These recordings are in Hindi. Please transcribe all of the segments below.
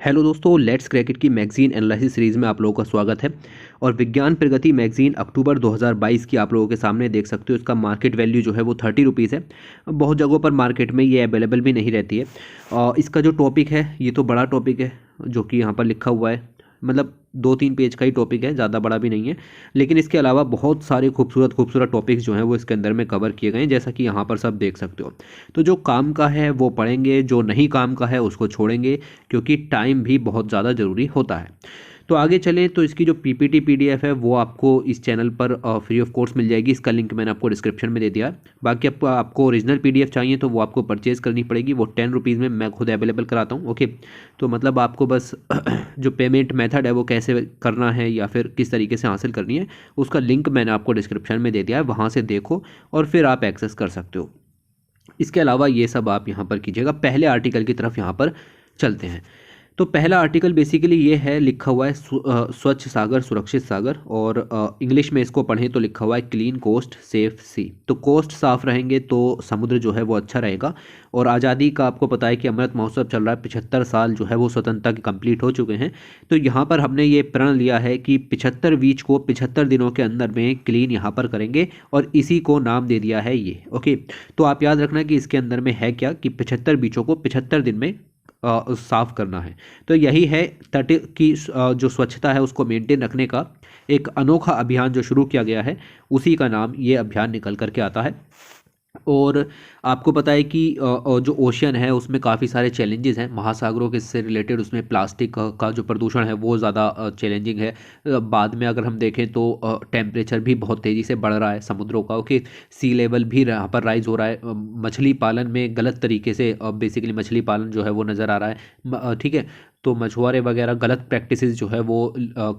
हेलो दोस्तों, लेट्स क्रिकेट की मैगजीन एनालिसिस सीरीज़ में आप लोगों का स्वागत है। और विज्ञान प्रगति मैगजीन अक्टूबर 2022 की आप लोगों के सामने देख सकते हो। इसका मार्केट वैल्यू जो है वो 30 रुपीज़ है। बहुत जगहों पर मार्केट में ये अवेलेबल भी नहीं रहती है। इसका जो टॉपिक है ये तो बड़ा टॉपिक है जो कि यहाँ पर लिखा हुआ है। मतलब 2-3 पेज का ही टॉपिक है, ज़्यादा बड़ा भी नहीं है। लेकिन इसके अलावा बहुत सारे खूबसूरत खूबसूरत टॉपिक्स जो हैं वो इसके अंदर में कवर किए गए हैं, जैसा कि यहाँ पर सब देख सकते हो। तो जो काम का है वो पढ़ेंगे, जो नहीं काम का है उसको छोड़ेंगे, क्योंकि टाइम भी बहुत ज़्यादा ज़रूरी होता है। तो आगे चलें तो इसकी जो पीपीटी पीडीएफ है वो आपको इस चैनल पर फ्री ऑफ कॉस्ट मिल जाएगी। इसका लिंक मैंने आपको डिस्क्रिप्शन में दे दिया है। बाकी आपको ओरिजिनल पीडीएफ चाहिए तो वो आपको परचेज करनी पड़ेगी। वो 10 रुपीज़ में मैं खुद अवेलेबल कराता हूँ। ओके, तो मतलब आपको बस जो पेमेंट मेथड है वो कैसे करना है या फिर किस तरीके से हासिल करनी है, उसका लिंक मैंने आपको डिस्क्रिप्शन में दे दिया है। वहाँ से देखो और फिर आप एक्सेस कर सकते हो। इसके अलावा ये सब आप यहाँ पर कीजिएगा। पहले आर्टिकल की तरफ यहाँ पर चलते हैं। तो पहला आर्टिकल बेसिकली ये है, लिखा हुआ है स्वच्छ सागर सुरक्षित सागर, और इंग्लिश में इसको पढ़ें तो लिखा हुआ है क्लीन कोस्ट सेफ सी। तो कोस्ट साफ रहेंगे तो समुद्र जो है वो अच्छा रहेगा। और आज़ादी का आपको पता है कि अमृत महोत्सव चल रहा है, 75 साल जो है वो स्वतंत्रता के कंप्लीट हो चुके हैं। तो यहाँ पर हमने ये प्रण लिया है कि 75 बीच को 75 दिनों के अंदर में क्लीन यहाँ पर करेंगे, और इसी को नाम दे दिया है ये। ओके, तो आप याद रखना कि इसके अंदर में है क्या कि 75 बीचों को 75 दिन में साफ करना है। तो यही है तट की जो स्वच्छता है उसको मेंटेन रखने का एक अनोखा अभियान जो शुरू किया गया है, उसी का नाम ये अभियान निकल करके आता है। और आपको पता है कि जो ओशियन है उसमें काफ़ी सारे चैलेंजेस हैं, महासागरों के से रिलेटेड। उसमें प्लास्टिक का जो प्रदूषण है वो ज़्यादा चैलेंजिंग है। बाद में अगर हम देखें तो टेम्परेचर भी बहुत तेज़ी से बढ़ रहा है समुद्रों का। ओके, सी लेवल भी यहाँ पर राइज हो रहा है। मछली पालन में गलत तरीके से बेसिकली मछली पालन जो है वो नज़र आ रहा है। ठीक है, तो मछुआरे वगैरह गलत प्रैक्टिसेस जो है वो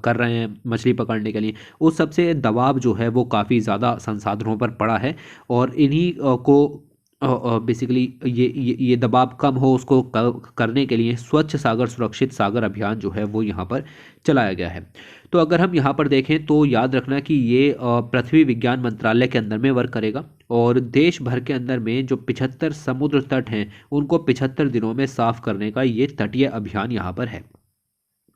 कर रहे हैं मछली पकड़ने के लिए। उस सबसे दबाव जो है वो काफ़ी ज़्यादा संसाधनों पर पड़ा है। और इन्हीं को बेसिकली ये दबाव कम हो उसको करने के लिए स्वच्छ सागर सुरक्षित सागर अभियान जो है वो यहाँ पर चलाया गया है। तो अगर हम यहाँ पर देखें तो याद रखना कि ये पृथ्वी विज्ञान मंत्रालय के अंदर में वर्क करेगा। और देश भर के अंदर में जो 75 समुद्र तट हैं उनको 75 दिनों में साफ करने का ये तटीय अभियान यहाँ पर है।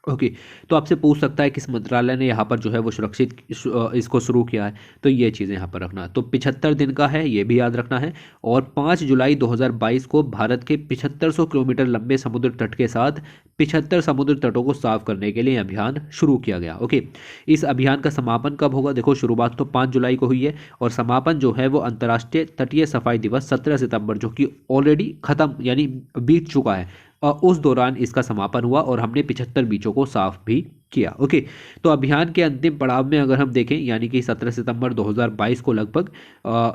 ओके, तो आपसे पूछ सकता है किस मंत्रालय ने यहाँ पर जो है वो सुरक्षित इसको शुरू किया है। तो ये चीज़ें यहाँ पर रखना, तो 75 दिन का है ये भी याद रखना है। और 5 जुलाई 2022 को भारत के 7500 किलोमीटर लंबे समुद्र तट के साथ 75 समुद्र तटों को साफ करने के लिए अभियान शुरू किया गया। ओके, इस अभियान का समापन कब होगा? देखो, शुरुआत तो 5 जुलाई को हुई है और समापन जो है वो अंतर्राष्ट्रीय तटीय सफाई दिवस 17 सितंबर, जो कि ऑलरेडी खत्म यानी बीत चुका है, उस दौरान इसका समापन हुआ और हमने 75 बीचों को साफ भी किया। ओके, तो अभियान के अंतिम पड़ाव में अगर हम देखें यानी कि 17 सितंबर 2022 को लगभग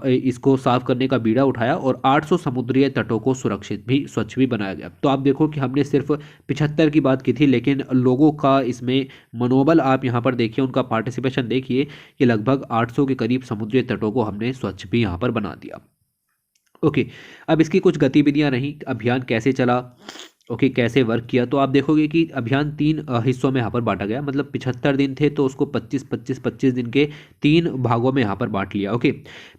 इसको साफ करने का बीड़ा उठाया और 800 समुद्रीय तटों को सुरक्षित भी स्वच्छ भी बनाया गया। तो आप देखो कि हमने सिर्फ 75 की बात की थी, लेकिन लोगों का इसमें मनोबल आप यहाँ पर देखिए, उनका पार्टिसिपेशन देखिए कि लगभग 800 के करीब समुद्री तटों को हमने स्वच्छ भी यहाँ पर बना दिया। ओके, अब इसकी कुछ गतिविधियां रहीं, अभियान कैसे चला, ओके कैसे वर्क किया। तो आप देखोगे कि अभियान 3 हिस्सों में यहाँ पर बांटा गया। मतलब 75 दिन थे तो उसको 25-25-25 दिन के 3 भागों में यहाँ पर बांट लिया। ओके,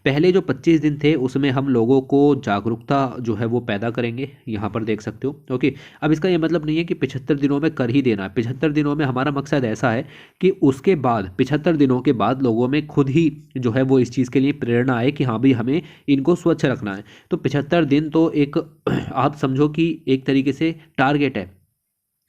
पहले जो 25 दिन थे उसमें हम लोगों को जागरूकता जो है वो पैदा करेंगे, यहाँ पर देख सकते हो। ओके, अब इसका ये मतलब नहीं है कि 75 दिनों में कर ही देना है। 75 दिनों में हमारा मकसद ऐसा है कि उसके बाद 75 दिनों के बाद लोगों में खुद ही जो है वो इस चीज़ के लिए प्रेरणा आए कि हाँ भाई हमें इनको स्वच्छ रखना है। तो 75 दिन तो एक आप समझो कि एक तरीके से टारगेट है,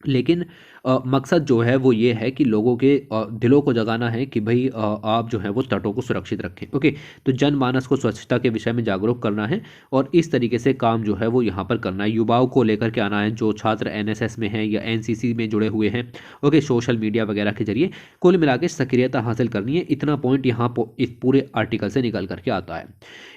लेकिन मकसद जो है वो ये है कि लोगों के दिलों को जगाना है कि भाई आप जो है वो तटों को सुरक्षित रखें। ओके, तो जनमानस को स्वच्छता के विषय में जागरूक करना है और इस तरीके से काम जो है वो यहाँ पर करना है। युवाओं को लेकर के आना है, जो छात्र एनएसएस में हैं या एनसीसी में जुड़े हुए हैं। ओके, सोशल मीडिया वगैरह के जरिए कुल मिला के सक्रियता हासिल करनी है। इतना पॉइंट यहाँ इस पूरे आर्टिकल से निकल करके आता है।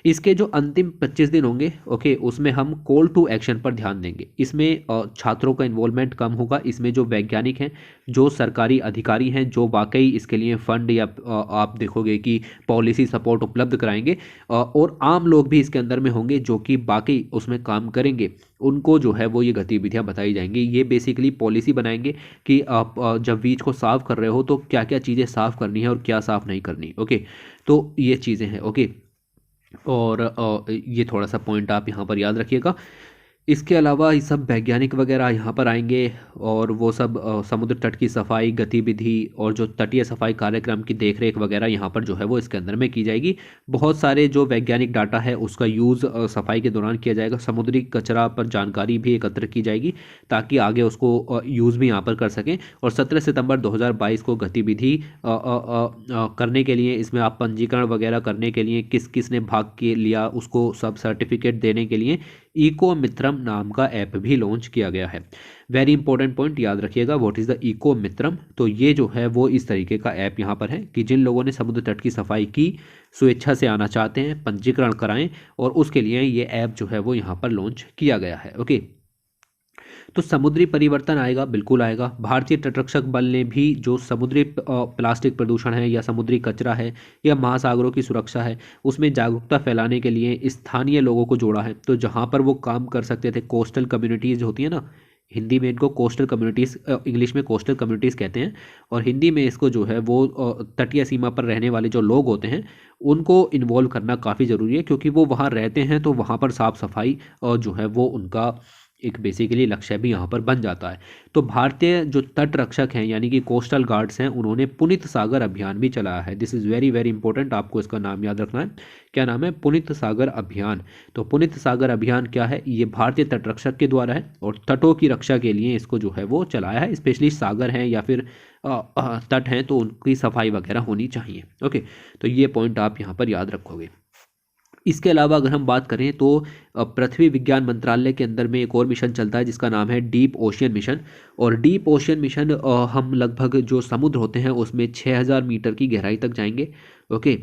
इसके जो अंतिम 25 दिन होंगे, ओके, उसमें हम कॉल टू एक्शन पर ध्यान देंगे। इसमें छात्रों का इन्वॉल्वमेंट कम होगा। इसमें जो वैज्ञानिक हैं, जो सरकारी अधिकारी हैं, जो वाकई इसके लिए फंड या आप देखोगे कि पॉलिसी सपोर्ट उपलब्ध कराएंगे, और आम लोग भी इसके अंदर में होंगे जो कि बाकी उसमें काम करेंगे, उनको जो है वो ये गतिविधियां बताई जाएंगी। ये बेसिकली पॉलिसी बनाएंगे कि आप जब बीच को साफ कर रहे हो तो क्या क्या चीज़ें साफ करनी है और क्या साफ नहीं करनी। ओके, तो ये चीज़ें हैं। ओके, और ये थोड़ा सा पॉइंट आप यहाँ पर याद रखिएगा। इसके अलावा ये सब वैज्ञानिक वगैरह यहाँ पर आएंगे और वो सब समुद्र तट की सफाई गतिविधि और जो तटीय सफाई कार्यक्रम की देखरेख वगैरह यहाँ पर जो है वो इसके अंदर में की जाएगी। बहुत सारे जो वैज्ञानिक डाटा है उसका यूज़ सफाई के दौरान किया जाएगा। समुद्री कचरा पर जानकारी भी एकत्र की जाएगी ताकि आगे उसको यूज़ भी यहाँ पर कर सकें। और 17 सितंबर 2022 को गतिविधि करने के लिए, इसमें आप पंजीकरण वगैरह करने के लिए किस किस ने भाग के लिया उसको सब सर्टिफिकेट देने के लिए इको मित्रम नाम का ऐप भी लॉन्च किया गया है। वेरी इंपॉर्टेंट पॉइंट याद रखिएगा, व्हाट इज़ द इको मित्रम। तो ये जो है वो इस तरीके का ऐप यहाँ पर है कि जिन लोगों ने समुद्र तट की सफाई की, स्वेच्छा से आना चाहते हैं, पंजीकरण कराएं और उसके लिए ये ऐप जो है वो यहाँ पर लॉन्च किया गया है। ओके, तो समुद्री परिवर्तन आएगा, बिल्कुल आएगा। भारतीय तटरक्षक बल ने भी जो समुद्री प्लास्टिक प्रदूषण है या समुद्री कचरा है या महासागरों की सुरक्षा है उसमें जागरूकता फैलाने के लिए स्थानीय लोगों को जोड़ा है। तो जहाँ पर वो काम कर सकते थे, कोस्टल कम्युनिटीज़ होती है ना, हिंदी में इनको कोस्टल कम्युनिटीज़, इंग्लिश में कोस्टल कम्युनिटीज़ कहते हैं, और हिंदी में इसको जो है वो तटीय सीमा पर रहने वाले जो लोग होते हैं उनको इन्वॉल्व करना काफ़ी ज़रूरी है, क्योंकि वो वहाँ रहते हैं तो वहाँ पर साफ़ सफाई जो है वो उनका एक बेसिकली लक्ष्य भी यहाँ पर बन जाता है। तो भारतीय जो तट रक्षक हैं यानी कि कोस्टल गार्ड्स हैं, उन्होंने पुनीत सागर अभियान भी चलाया है। This is very very important, आपको इसका नाम याद रखना है। क्या नाम है? पुनीत सागर अभियान। तो पुनीत सागर अभियान क्या है? ये भारतीय तट रक्षक के द्वारा है और तटों की रक्षा के लिए इसको जो है वो चलाया है। स्पेशली सागर हैं या फिर तट हैं तो उनकी सफाई वगैरह होनी चाहिए। ओके, तो ये पॉइंट आप यहाँ पर याद रखोगे। इसके अलावा अगर हम बात करें तो पृथ्वी विज्ञान मंत्रालय के अंदर में एक और मिशन चलता है जिसका नाम है डीप ओशियन मिशन। और डीप ओशियन मिशन हम लगभग जो समुद्र होते हैं उसमें 6000 मीटर की गहराई तक जाएंगे। ओके,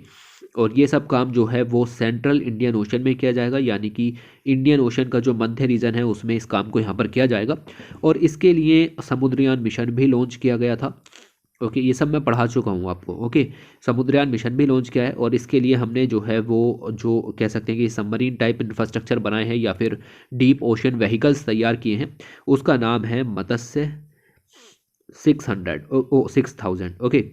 और ये सब काम जो है वो सेंट्रल इंडियन ओशन में किया जाएगा, यानी कि इंडियन ओशन का जो मध्य रीजन है उसमें इस काम को यहाँ पर किया जाएगा। और इसके लिए समुद्रयान मिशन भी लॉन्च किया गया था। ओके, ये सब मैं पढ़ा चुका हूँ आपको। ओके, समुद्रयान मिशन भी लॉन्च किया है और इसके लिए हमने जो है वो जो कह सकते हैं कि सबमरीन टाइप इंफ्रास्ट्रक्चर बनाए हैं या फिर डीप ओशन व्हीकल्स तैयार किए हैं। उसका नाम है मत्स्य 6000। ओके,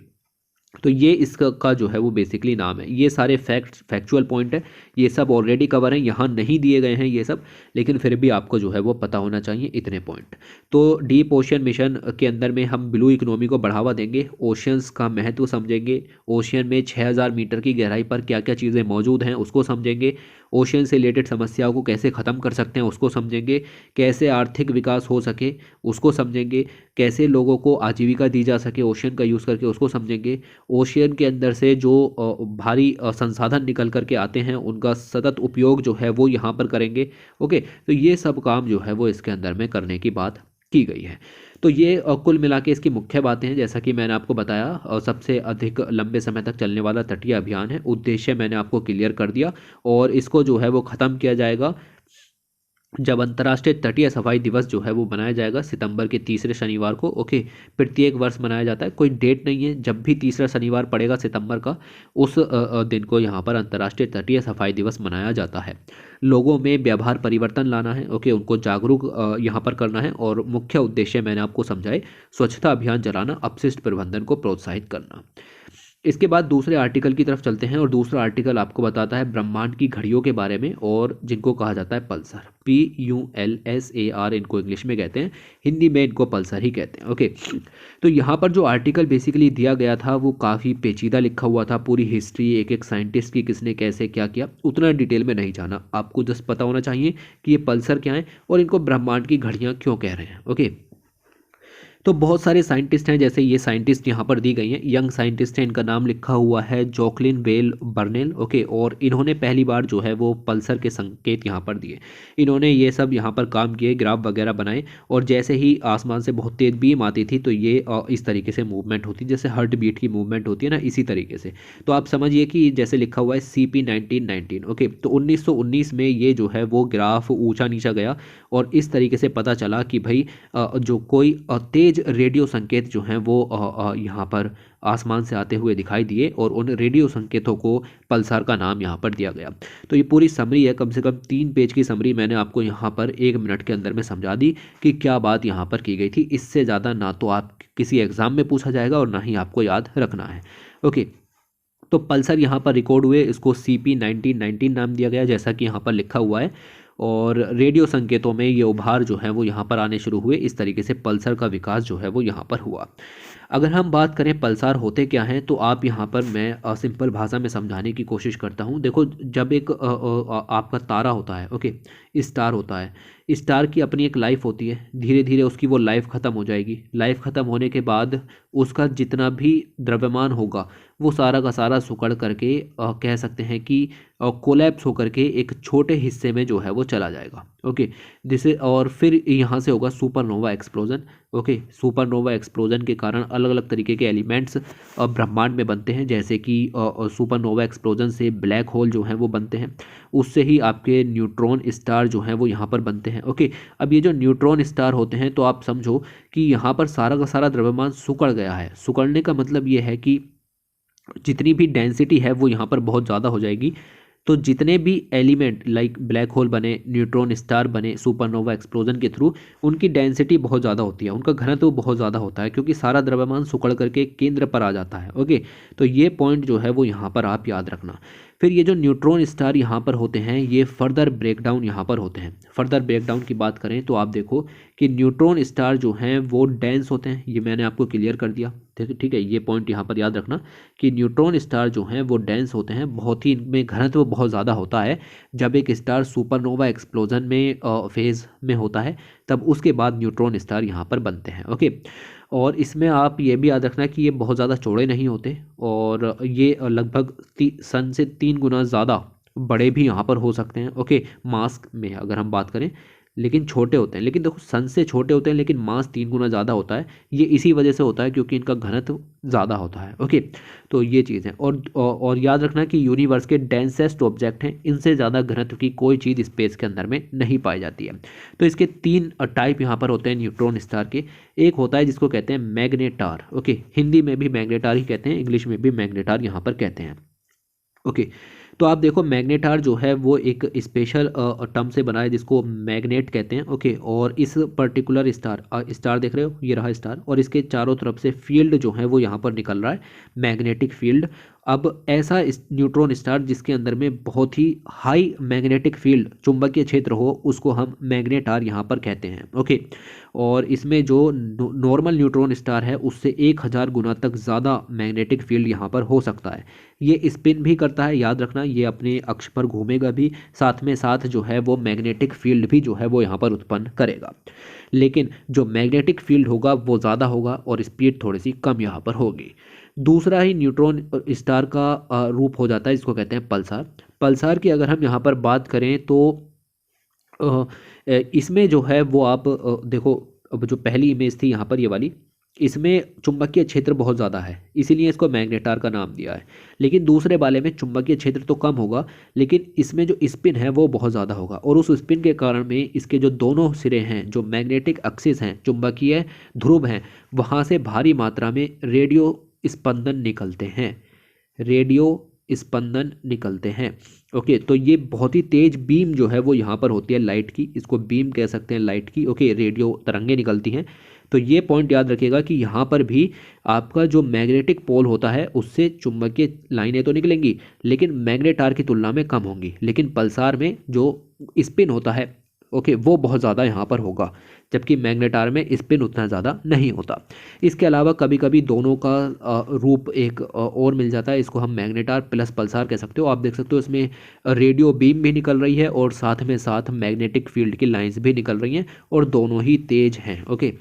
तो ये इसका का जो है वो बेसिकली नाम है। ये सारे फैक्चुअल पॉइंट है, ये सब ऑलरेडी कवर हैं, यहाँ नहीं दिए गए हैं ये सब, लेकिन फिर भी आपको जो है वो पता होना चाहिए इतने पॉइंट। तो डीप ओशियन मिशन के अंदर में हम ब्लू इकोनॉमी को बढ़ावा देंगे, ओशियंस का महत्व समझेंगे, ओशियन में 6000 मीटर की गहराई पर क्या क्या चीज़ें मौजूद हैं उसको समझेंगे, ओशियन से रिलेटेड समस्याओं को कैसे ख़त्म कर सकते हैं उसको समझेंगे, कैसे आर्थिक विकास हो सके उसको समझेंगे, कैसे लोगों को आजीविका दी जा सके ओशियन का यूज़ करके उसको समझेंगे, ओशियन के अंदर से जो भारी संसाधन निकल करके आते हैं उनका सतत उपयोग जो है वो यहाँ पर करेंगे। ओके, तो ये सब काम जो है वो इसके अंदर में करने की बात की गई है। तो ये कुल मिला के इसकी मुख्य बातें हैं। जैसा कि मैंने आपको बताया, सबसे अधिक लंबे समय तक चलने वाला तटीय अभियान है। उद्देश्य मैंने आपको क्लियर कर दिया और इसको जो है वो ख़त्म किया जाएगा जब अंतर्राष्ट्रीय तटीय सफाई दिवस जो है वो मनाया जाएगा सितंबर के तीसरे शनिवार को। ओके, प्रत्येक वर्ष मनाया जाता है, कोई डेट नहीं है, जब भी तीसरा शनिवार पड़ेगा सितंबर का उस दिन को यहाँ पर अंतर्राष्ट्रीय तटीय सफाई दिवस मनाया जाता है। लोगों में व्यवहार परिवर्तन लाना है। ओके, उनको जागरूक यहाँ पर करना है और मुख्य उद्देश्य मैंने आपको समझाए, स्वच्छता अभियान चलाना, अपशिष्ट प्रबंधन को प्रोत्साहित करना। इसके बाद दूसरे आर्टिकल की तरफ चलते हैं और दूसरा आर्टिकल आपको बताता है ब्रह्मांड की घड़ियों के बारे में और जिनको कहा जाता है पल्सर, PULSAR इनको इंग्लिश में कहते हैं, हिंदी में इनको पल्सर ही कहते हैं। ओके, तो यहाँ पर जो आर्टिकल बेसिकली दिया गया था वो काफ़ी पेचीदा लिखा हुआ था, पूरी हिस्ट्री एक एक साइंटिस्ट की किसने कैसे क्या किया उतना डिटेल में नहीं जाना, आपको जस्ट पता होना चाहिए कि ये पल्सर क्या है और इनको ब्रह्मांड की घड़ियाँ क्यों कह रहे हैं। ओके, तो बहुत सारे साइंटिस्ट हैं, जैसे ये साइंटिस्ट यहाँ पर दी गई हैं, यंग साइंटिस्ट हैं, इनका नाम लिखा हुआ है जॉकलिन वेल बर्नेल। ओके, और इन्होंने पहली बार जो है वो पल्सर के संकेत यहाँ पर दिए। इन्होंने ये सब यहाँ पर काम किए, ग्राफ वगैरह बनाए और जैसे ही आसमान से बहुत तेज बीम आती थी तो ये इस तरीके से मूवमेंट होती, जैसे हार्ट बीट की मूवमेंट होती है ना, इसी तरीके से। तो आप समझिए कि जैसे लिखा हुआ है CP 1919। ओके, तो 1919 में ये जो है वो ग्राफ ऊँचा नीचा गया और इस तरीके से पता चला कि भाई जो कोई तेज रेडियो संकेत जो हैं वो यहाँ पर आसमान से आते हुए दिखाई दिए और उन रेडियो संकेतों को पल्सार का नाम यहाँ पर दिया गया। तो ये पूरी समरी है, कम से कम 3 पेज की समरी मैंने आपको यहाँ पर 1 मिनट के अंदर में समझा दी कि क्या बात यहाँ पर की गई थी। इससे ज़्यादा ना तो आप किसी एग्ज़ाम में पूछा जाएगा और ना ही आपको याद रखना है। ओके, तो पल्सर यहाँ पर रिकॉर्ड हुए, इसको CP 1919 नाम दिया गया जैसा कि यहाँ पर लिखा हुआ है। और रेडियो संकेतों में ये उभार जो है वो यहाँ पर आने शुरू हुए। इस तरीके से पल्सर का विकास जो है वो यहाँ पर हुआ। अगर हम बात करें पल्सार होते क्या हैं, तो आप यहाँ पर मैं सिंपल भाषा में समझाने की कोशिश करता हूँ। देखो, जब एक आपका तारा होता है, ओके, स्टार होता है, स्टार की अपनी एक लाइफ होती है। धीरे धीरे उसकी वो लाइफ ख़त्म हो जाएगी। लाइफ ख़त्म होने के बाद उसका जितना भी द्रव्यमान होगा वो सारा का सारा सिकुड़ करके कह सकते हैं कि कोलैप्स होकर के एक छोटे हिस्से में जो है वो चला जाएगा। ओके, जिसे और फिर यहाँ से होगा supernova explosion. Okay, supernova explosion के कारण अलग अलग तरीके के एलिमेंट्स ब्रह्मांड में बनते हैं, जैसे कि सुपरनोवा एक्सप्लोजन से ब्लैक होल जो हैं वो बनते हैं। उससे ही आपके न्यूट्रॉन स्टार जो हैं वो यहाँ पर बनते हैं। ओके, अब ये जो न्यूट्रॉन स्टार होते हैं, तो आप समझो कि यहाँ पर सारा का सारा द्रव्यमान सिकुड़ गया है। सिकुड़ने का मतलब ये है कि जितनी भी डेंसिटी है वो यहाँ पर बहुत ज़्यादा हो जाएगी। तो जितने भी एलिमेंट लाइक ब्लैक होल बने, न्यूट्रॉन स्टार बने सुपरनोवा एक्सप्लोजन के थ्रू, उनकी डेंसिटी बहुत ज़्यादा होती है, उनका घनत्व बहुत ज़्यादा होता है, क्योंकि सारा द्रव्यमान सिकुड़ करके केंद्र पर आ जाता है। ओके, तो ये पॉइंट जो है वो यहाँ पर आप याद रखना। फिर ये जो न्यूट्रॉन स्टार यहाँ पर होते हैं, ये फर्दर ब्रेकडाउन यहाँ पर होते हैं। फर्दर ब्रेकडाउन की बात करें तो आप देखो कि न्यूट्रॉन स्टार जो हैं वो डेंस होते हैं। ये मैंने आपको क्लियर कर दिया, ठीक है। ये पॉइंट यहाँ पर याद रखना कि न्यूट्रॉन स्टार जो हैं वो डेंस होते हैं, बहुत ही इनमें घनत्व बहुत ज़्यादा होता है। जब एक स्टार सुपरनोवा एक्सप्लोजन में फेज़ में होता है, तब उसके बाद न्यूट्रॉन स्टार यहाँ पर बनते हैं। ओके, और इसमें आप ये भी याद रखना कि ये बहुत ज़्यादा चौड़े नहीं होते, और ये लगभग सन से 3 गुना ज़्यादा बड़े भी यहाँ पर हो सकते हैं। ओके, मास में अगर हम बात करें, लेकिन छोटे होते हैं। लेकिन देखो, सन से छोटे होते हैं लेकिन मास 3 गुना ज़्यादा होता है। ये इसी वजह से होता है क्योंकि इनका घनत्व ज़्यादा होता है। ओके, तो ये चीज़ है। और याद रखना कि यूनिवर्स के डेंसेस्ट ऑब्जेक्ट हैं, इनसे ज़्यादा घनत्व की कोई चीज़ स्पेस के अंदर में नहीं पाई जाती है। तो इसके 3 टाइप यहाँ पर होते हैं न्यूट्रॉन स्टार के। एक होता है जिसको कहते हैं मैग्नेटार। ओके, हिंदी में भी मैग्नेटार ही कहते हैं, इंग्लिश में भी मैग्नेटार यहाँ पर कहते हैं। ओके, तो आप देखो मैग्नेटार जो है वो एक स्पेशल टर्म से बना है जिसको मैग्नेट कहते हैं। ओके, और इस पर्टिकुलर स्टार देख रहे हो, ये रहा स्टार, और इसके चारों तरफ से फील्ड जो है वो यहाँ पर निकल रहा है, मैग्नेटिक फील्ड। अब ऐसा न्यूट्रॉन स्टार जिसके अंदर में बहुत ही हाई मैग्नेटिक फील्ड, चुंबकीय क्षेत्र हो, उसको हम मैग्नेटार यहाँ पर कहते हैं। ओके, और इसमें जो नॉर्मल न्यूट्रॉन स्टार है उससे 1000 गुना तक ज़्यादा मैग्नेटिक फील्ड यहाँ पर हो सकता है। ये स्पिन भी करता है, याद रखना, ये अपने अक्ष पर घूमेगा भी, साथ में साथ जो है वो मैग्नेटिक फील्ड भी जो है वो यहाँ पर उत्पन्न करेगा। लेकिन जो मैग्नेटिक फील्ड होगा वो ज़्यादा होगा और स्पीड थोड़ी सी कम यहाँ पर होगी। दूसरा ही न्यूट्रॉन स्टार का रूप हो जाता है जिसको कहते हैं पल्सार। पल्सार की अगर हम यहाँ पर बात करें तो इसमें जो है वो आप देखो, अब जो पहली इमेज थी यहाँ पर ये वाली, इसमें चुंबकीय क्षेत्र बहुत ज़्यादा है, इसीलिए इसको मैग्नेटार का नाम दिया है। लेकिन दूसरे वाले में चुंबकीय क्षेत्र तो कम होगा, लेकिन इसमें जो स्पिन है वो बहुत ज़्यादा होगा, और उस स्पिन के कारण में इसके जो दोनों सिरे हैं, जो मैग्नेटिक एक्सिस हैं, चुंबकीय ध्रुव हैं, वहाँ से भारी मात्रा में रेडियो स्पंदन निकलते हैं। रेडियो स्पंदन निकलते हैं। ओके, तो ये बहुत ही तेज बीम जो है वो यहाँ पर होती है लाइट की, इसको बीम कह सकते हैं लाइट की। ओके, रेडियो तरंगे निकलती हैं। तो ये पॉइंट याद रखिएगा कि यहाँ पर भी आपका जो मैग्नेटिक पोल होता है उससे चुंबकीय लाइनें तो निकलेंगी, लेकिन मैग्नेटार की तुलना में कम होंगी। लेकिन पल्सार में जो स्पिन होता है, ओके, वो बहुत ज़्यादा यहाँ पर होगा, जबकि मैग्नेटार में स्पिन उतना ज़्यादा नहीं होता। इसके अलावा कभी कभी दोनों का रूप एक और मिल जाता है, इसको हम मैग्नेटार प्लस पल्सार कह सकते हो। आप देख सकते हो इसमें रेडियो बीम भी निकल रही है और साथ में साथ मैग्नेटिक फील्ड की लाइंस भी निकल रही हैं, और दोनों ही तेज हैं। ओके,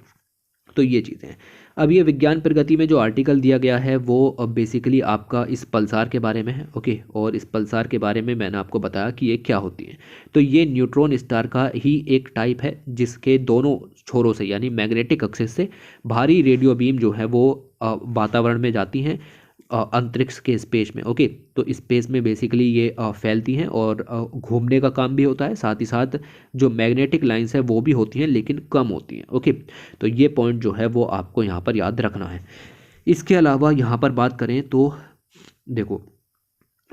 तो ये चीज़ें हैं। अब ये विज्ञान प्रगति में जो आर्टिकल दिया गया है वो बेसिकली आपका इस पल्सार के बारे में है। ओके, और इस पल्सार के बारे में मैंने आपको बताया कि ये क्या होती है। तो ये न्यूट्रॉन स्टार का ही एक टाइप है जिसके दोनों छोरों से, यानी मैग्नेटिक एक्सिस से भारी रेडियो बीम जो है वो वातावरण में जाती हैं, अंतरिक्ष के स्पेस में। ओके, तो स्पेस में बेसिकली ये फैलती हैं और घूमने का काम भी होता है, साथ ही साथ जो मैग्नेटिक लाइंस है वो भी होती हैं लेकिन कम होती हैं। ओके, तो ये पॉइंट जो है वो आपको यहाँ पर याद रखना है। इसके अलावा यहाँ पर बात करें तो देखो,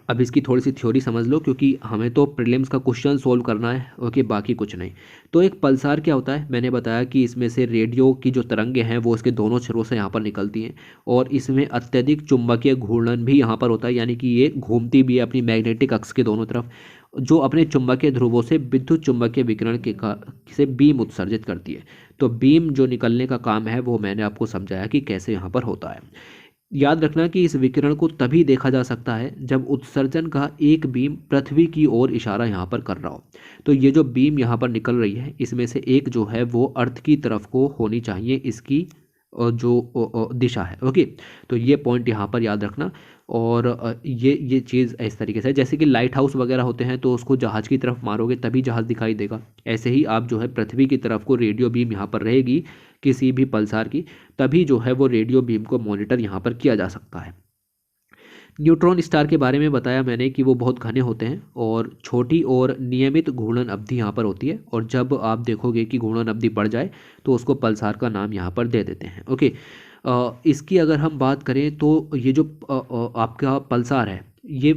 अब इसकी थोड़ी सी थ्योरी समझ लो, क्योंकि हमें तो प्रीलिम्स का क्वेश्चन सोल्व करना है, ओके, बाकी कुछ नहीं। तो एक पल्सार क्या होता है, मैंने बताया कि इसमें से रेडियो की जो तरंगें हैं वो इसके दोनों सिरों से यहाँ पर निकलती हैं, और इसमें अत्यधिक चुंबकीय घूर्णन भी यहाँ पर होता है, यानी कि ये घूमती भी है अपनी मैग्नेटिक अक्ष के दोनों तरफ, जो अपने चुंबकीय ध्रुवों से विद्युत चुंबकीय विकिरण से बीम उत्सर्जित करती है। तो बीम जो निकलने का काम है वो मैंने आपको समझाया कि कैसे यहाँ पर होता है। याद रखना कि इस विकिरण को तभी देखा जा सकता है जब उत्सर्जन का एक बीम पृथ्वी की ओर इशारा यहाँ पर कर रहा हो। तो ये जो बीम यहाँ पर निकल रही है इसमें से एक जो है वो अर्थ की तरफ को होनी चाहिए, इसकी जो दिशा है, ओके। तो ये पॉइंट यहाँ पर याद रखना। और ये चीज़ इस तरीके से है, जैसे कि लाइट हाउस वगैरह होते हैं तो उसको जहाज़ की तरफ मारोगे तभी जहाज़ दिखाई देगा, ऐसे ही आप जो है पृथ्वी की तरफ को रेडियो बीम यहाँ पर रहेगी किसी भी पल्सार की, तभी जो है वो रेडियो बीम को मॉनिटर यहाँ पर किया जा सकता है। न्यूट्रॉन स्टार के बारे में बताया मैंने कि वो बहुत घने होते हैं और छोटी और नियमित घूर्णन अवधि यहाँ पर होती है, और जब आप देखोगे कि घूर्णन अवधि बढ़ जाए तो उसको पल्सार का नाम यहाँ पर दे देते हैं, ओके। इसकी अगर हम बात करें तो ये जो आपका पल्सार है ये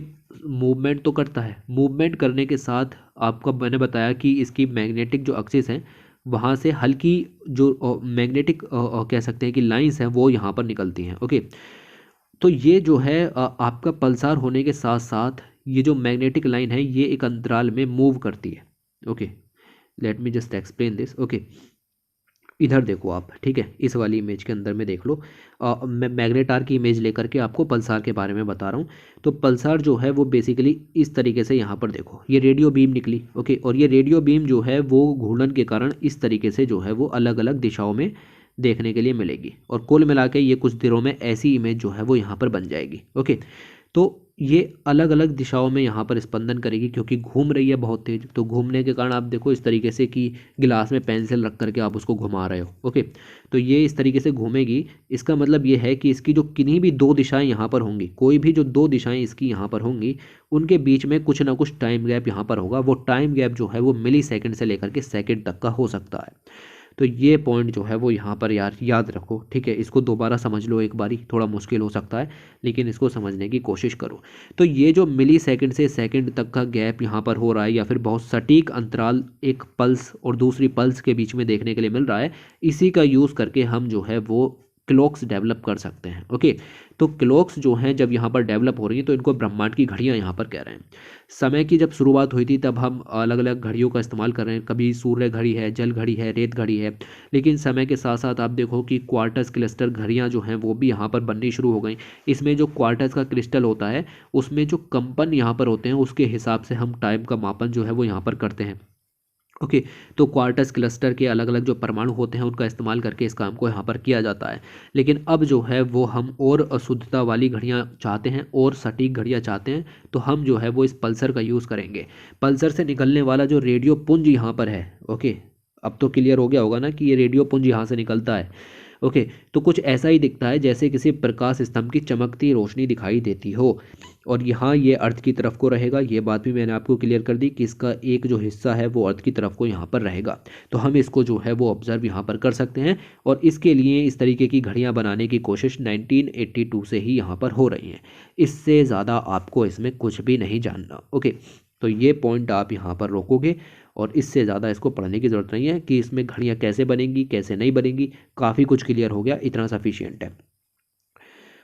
मूवमेंट तो करता है, मूवमेंट करने के साथ आपका मैंने बताया कि इसकी मैग्नेटिक जो एक्सिस है वहाँ से हल्की जो मैग्नेटिक कह सकते हैं कि लाइंस हैं वो यहाँ पर निकलती हैं, ओके। तो ये जो है आपका पल्सार होने के साथ साथ ये जो मैग्नेटिक लाइन है ये एक अंतराल में मूव करती है, okay. Let me just explain this, okay. इधर देखो आप, ठीक है, इस वाली इमेज के अंदर में देख लो। मैं मैग्नेटार की इमेज लेकर के आपको पल्सार के बारे में बता रहा हूँ। तो पल्सार जो है वो बेसिकली इस तरीके से यहाँ पर देखो, ये रेडियो बीम निकली, ओके, और ये रेडियो बीम जो है वो घूर्णन के कारण इस तरीके से जो है वो अलग अलग दिशाओं में देखने के लिए मिलेगी, और कुल मिला के ये कुछ दिनों में ऐसी इमेज जो है वो यहाँ पर बन जाएगी, ओके। तो ये अलग अलग दिशाओं में यहाँ पर स्पंदन करेगी क्योंकि घूम रही है बहुत तेज, तो घूमने के कारण आप देखो इस तरीके से कि गिलास में पेंसिल रख करके आप उसको घुमा रहे हो, ओके। तो ये इस तरीके से घूमेगी, इसका मतलब ये है कि इसकी जो किन्हीं भी दो दिशाएं यहाँ पर होंगी, कोई भी जो दो दिशाएं इसकी यहाँ पर होंगी उनके बीच में कुछ ना कुछ टाइम गैप यहाँ पर होगा। वो टाइम गैप जो है वो मिली सेकेंड से लेकर के सेकेंड तक का हो सकता है। तो ये पॉइंट जो है वो यहाँ पर यार याद रखो, ठीक है। इसको दोबारा समझ लो एक बारी, थोड़ा मुश्किल हो सकता है लेकिन इसको समझने की कोशिश करो। तो ये जो मिली सेकंड से सेकंड तक का गैप यहाँ पर हो रहा है, या फिर बहुत सटीक अंतराल एक पल्स और दूसरी पल्स के बीच में देखने के लिए मिल रहा है, इसी का यूज़ करके हम जो है वो क्लॉक्स डेवलप कर सकते हैं, ओके। तो क्लॉक्स जो हैं जब यहाँ पर डेवलप हो रही हैं तो इनको ब्रह्मांड की घड़ियाँ यहाँ पर कह रहे हैं। समय की जब शुरुआत हुई थी तब हम अलग अलग घड़ियों का इस्तेमाल कर रहे हैं, कभी सूर्य घड़ी है, जल घड़ी है, रेत घड़ी है, लेकिन समय के साथ साथ आप देखो कि क्वार्टस क्लस्टर घड़ियाँ जो हैं वो भी यहाँ पर बननी शुरू हो गई। इसमें जो क्वार्टस का क्रिस्टल होता है उसमें जो कंपन यहाँ पर होते हैं उसके हिसाब से हम टाइम का मापन जो है वो यहाँ पर करते हैं, ओके। तो क्वार्टस क्लस्टर के अलग अलग जो परमाणु होते हैं उनका इस्तेमाल करके इस काम को यहाँ पर किया जाता है। लेकिन अब जो है वो हम और शुद्धता वाली घड़ियाँ चाहते हैं और सटीक घड़ियाँ चाहते हैं, तो हम जो है वो इस पल्सर का यूज़ करेंगे। पल्सर से निकलने वाला जो रेडियो पुंज यहाँ पर है, ओके, अब तो क्लियर हो गया होगा ना कि ये रेडियो पुंज यहाँ से निकलता है, ओके। तो कुछ ऐसा ही दिखता है जैसे किसी प्रकाश स्तंभ की चमकती रोशनी दिखाई देती हो, और यहाँ ये अर्थ की तरफ को रहेगा। ये बात भी मैंने आपको क्लियर कर दी कि इसका एक जो हिस्सा है वो अर्थ की तरफ को यहाँ पर रहेगा। तो हम इसको जो है वो ऑब्जर्व यहाँ पर कर सकते हैं, और इसके लिए इस तरीके की घड़ियाँ बनाने की कोशिश 1982 से ही यहाँ पर हो रही है। इससे ज़्यादा आपको इसमें कुछ भी नहीं जानना, ओके। तो ये पॉइंट आप यहाँ पर रोकोगे, और इससे ज़्यादा इसको पढ़ने की ज़रूरत नहीं है कि इसमें घड़ियाँ कैसे बनेंगी कैसे नहीं बनेंगी, काफ़ी कुछ क्लियर हो गया, इतना सफिशियंट है।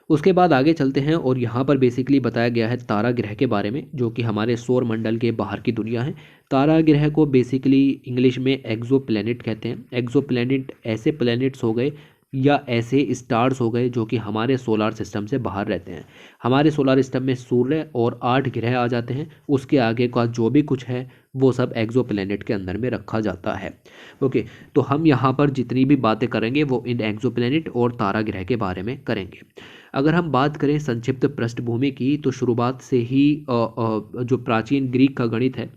उसके बाद आगे चलते हैं, और यहाँ पर बेसिकली बताया गया है तारा ग्रह के बारे में, जो कि हमारे सौर मंडल के बाहर की दुनिया है। तारा ग्रह को बेसिकली इंग्लिश में एक्सो प्लैनेट कहते हैं। एक्सो प्लैनेट ऐसे प्लैनेट्स हो गए या ऐसे स्टार्स हो गए जो कि हमारे सोलार सिस्टम से बाहर रहते हैं। हमारे सोलार सिस्टम में सूर्य और 8 ग्रह आ जाते हैं, उसके आगे का जो भी कुछ है वो सब एक्सो प्लैनेट के अंदर में रखा जाता है, ओके। तो हम यहाँ पर जितनी भी बातें करेंगे वो इन एक्सो प्लैनेट और तारा ग्रह के बारे में करेंगे। अगर हम बात करें संक्षिप्त पृष्ठभूमि की, तो शुरुआत से ही जो प्राचीन ग्रीक का गणित है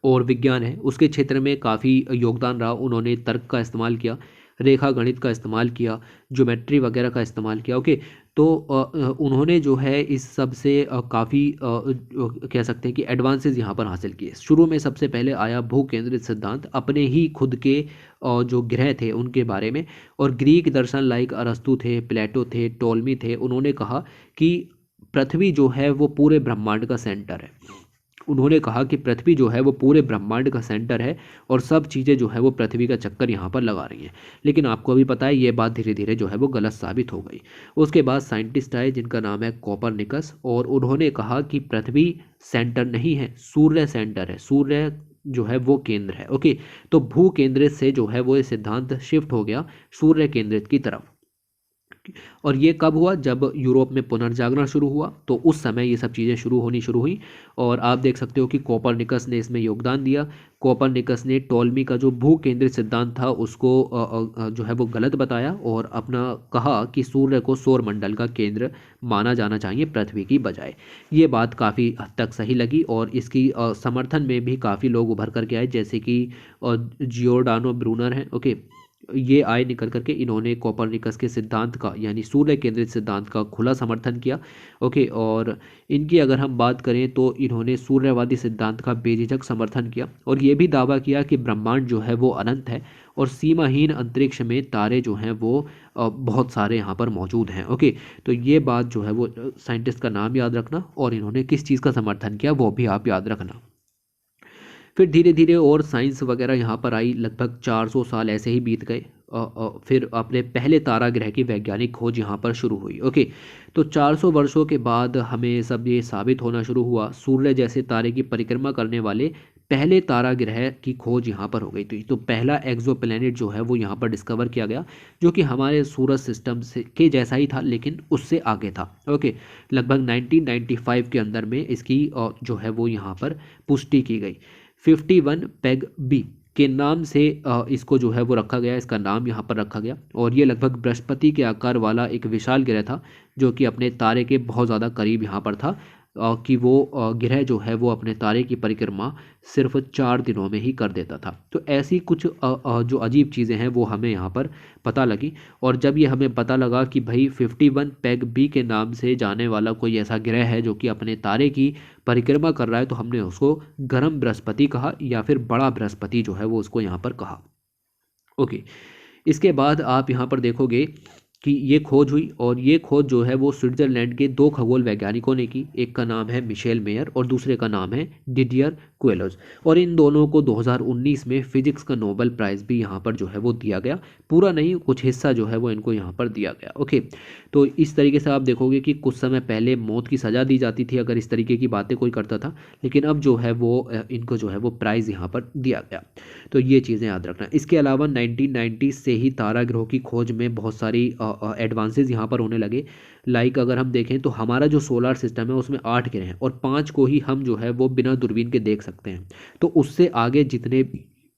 और विज्ञान है उसके क्षेत्र में काफ़ी योगदान रहा। उन्होंने तर्क का इस्तेमाल किया, रेखा गणित का इस्तेमाल किया, ज्योमेट्री वगैरह का इस्तेमाल किया, ओके। तो उन्होंने जो है इस सब से काफ़ी कह सकते हैं कि एडवांसेस यहाँ पर हासिल किए। शुरू में सबसे पहले आया भू केंद्रित सिद्धांत, अपने ही खुद के जो ग्रह थे उनके बारे में, और ग्रीक दर्शन लाइक अरस्तु थे, प्लेटो थे, टोलमी थे, उन्होंने कहा कि पृथ्वी जो है वो पूरे ब्रह्मांड का सेंटर है। उन्होंने कहा कि पृथ्वी जो है वो पूरे ब्रह्मांड का सेंटर है और सब चीज़ें जो है वो पृथ्वी का चक्कर यहाँ पर लगा रही हैं। लेकिन आपको अभी पता है ये बात धीरे धीरे जो है वो गलत साबित हो गई। उसके बाद साइंटिस्ट आए जिनका नाम है कोपरनिकस, और उन्होंने कहा कि पृथ्वी सेंटर नहीं है, सूर्य सेंटर है, सूर्य जो है वो केंद्र है। ओके, तो भू केंद्रित से जो है वो ये सिद्धांत शिफ्ट हो गया सूर्य केंद्रित की तरफ। और ये कब हुआ? जब यूरोप में पुनर्जागरण शुरू हुआ, तो उस समय ये सब चीज़ें शुरू हुई। और आप देख सकते हो कि कोपरनिकस ने इसमें योगदान दिया। कोपरनिकस ने टॉलमी का जो भू केंद्रित सिद्धांत था उसको जो है वो गलत बताया और अपना कहा कि सूर्य को सौर मंडल का केंद्र माना जाना चाहिए पृथ्वी की बजाय। ये बात काफ़ी हद तक सही लगी और इसकी समर्थन में भी काफ़ी लोग उभर करके आए, जैसे कि जियोर्डानो ब्रूनर हैं। ओके, ये आए निकल करके, इन्होंने कोपरनिकस के सिद्धांत का यानी सूर्य केंद्रित सिद्धांत का खुला समर्थन किया। ओके, और इनकी अगर हम बात करें तो इन्होंने सूर्यवादी सिद्धांत का बेझिझक समर्थन किया और ये भी दावा किया कि ब्रह्मांड जो है वो अनंत है और सीमाहीन अंतरिक्ष में तारे जो हैं वो बहुत सारे यहाँ पर मौजूद हैं। ओके, तो ये बात जो है वो साइंटिस्ट का नाम याद रखना और इन्होंने किस चीज़ का समर्थन किया वो भी आप याद रखना। फिर धीरे धीरे और साइंस वगैरह यहाँ पर आई, लगभग 400 साल ऐसे ही बीत गए। फिर अपने पहले तारा ग्रह की वैज्ञानिक खोज यहाँ पर शुरू हुई। ओके, तो 400 वर्षों के बाद हमें सब ये साबित होना शुरू हुआ, सूर्य जैसे तारे की परिक्रमा करने वाले पहले तारा ग्रह की खोज यहाँ पर हो गई थी। तो पहला एक्सोप्लैनेट जो है वो यहाँ पर डिस्कवर किया गया, जो कि हमारे सूरज सिस्टम से के जैसा ही था लेकिन उससे आगे था। ओके, लगभग 1995 के अंदर में इसकी जो है वो यहाँ पर पुष्टि की गई। 51 पेग बी के नाम से इसको जो है वो रखा गया, इसका नाम यहाँ पर रखा गया। और ये लगभग बृहस्पति के आकार वाला एक विशाल ग्रह था, जो कि अपने तारे के बहुत ज़्यादा करीब यहाँ पर था, कि वो ग्रह जो है वो अपने तारे की परिक्रमा सिर्फ 4 दिनों में ही कर देता था। तो ऐसी कुछ जो अजीब चीज़ें हैं वो हमें यहाँ पर पता लगी। और जब ये हमें पता लगा कि भाई 51 पेग बी के नाम से जाने वाला कोई ऐसा ग्रह है जो कि अपने तारे की परिक्रमा कर रहा है, तो हमने उसको गर्म बृहस्पति कहा या फिर बड़ा बृहस्पति जो है वो उसको यहाँ पर कहा। ओके, इसके बाद आप यहाँ पर देखोगे कि ये खोज हुई और ये खोज जो है वो स्विट्ज़रलैंड के 2 खगोल वैज्ञानिकों ने की। एक का नाम है मिशेल मेयर और दूसरे का नाम है डिडियर क्वेलोज। और इन दोनों को 2019 में फिजिक्स का नोबेल प्राइज़ भी यहाँ पर जो है वो दिया गया, पूरा नहीं, कुछ हिस्सा जो है वो इनको यहाँ पर दिया गया। ओके, तो इस तरीके से आप देखोगे कि कुछ समय पहले मौत की सज़ा दी जाती थी अगर इस तरीके की बातें कोई करता था, लेकिन अब जो है वो इनको जो है वो प्राइज़ यहाँ पर दिया गया। तो ये चीज़ें याद रखना। इसके अलावा 1990 से ही तारा ग्रहों की खोज में बहुत सारी एडवांसेस यहाँ पर होने लगे। लाइक अगर हम देखें तो हमारा जो सोलर सिस्टम है उसमें 8 ग्रह हैं और 5 को ही हम जो है वो बिना दूरबीन के देख सकते हैं। तो उससे आगे जितने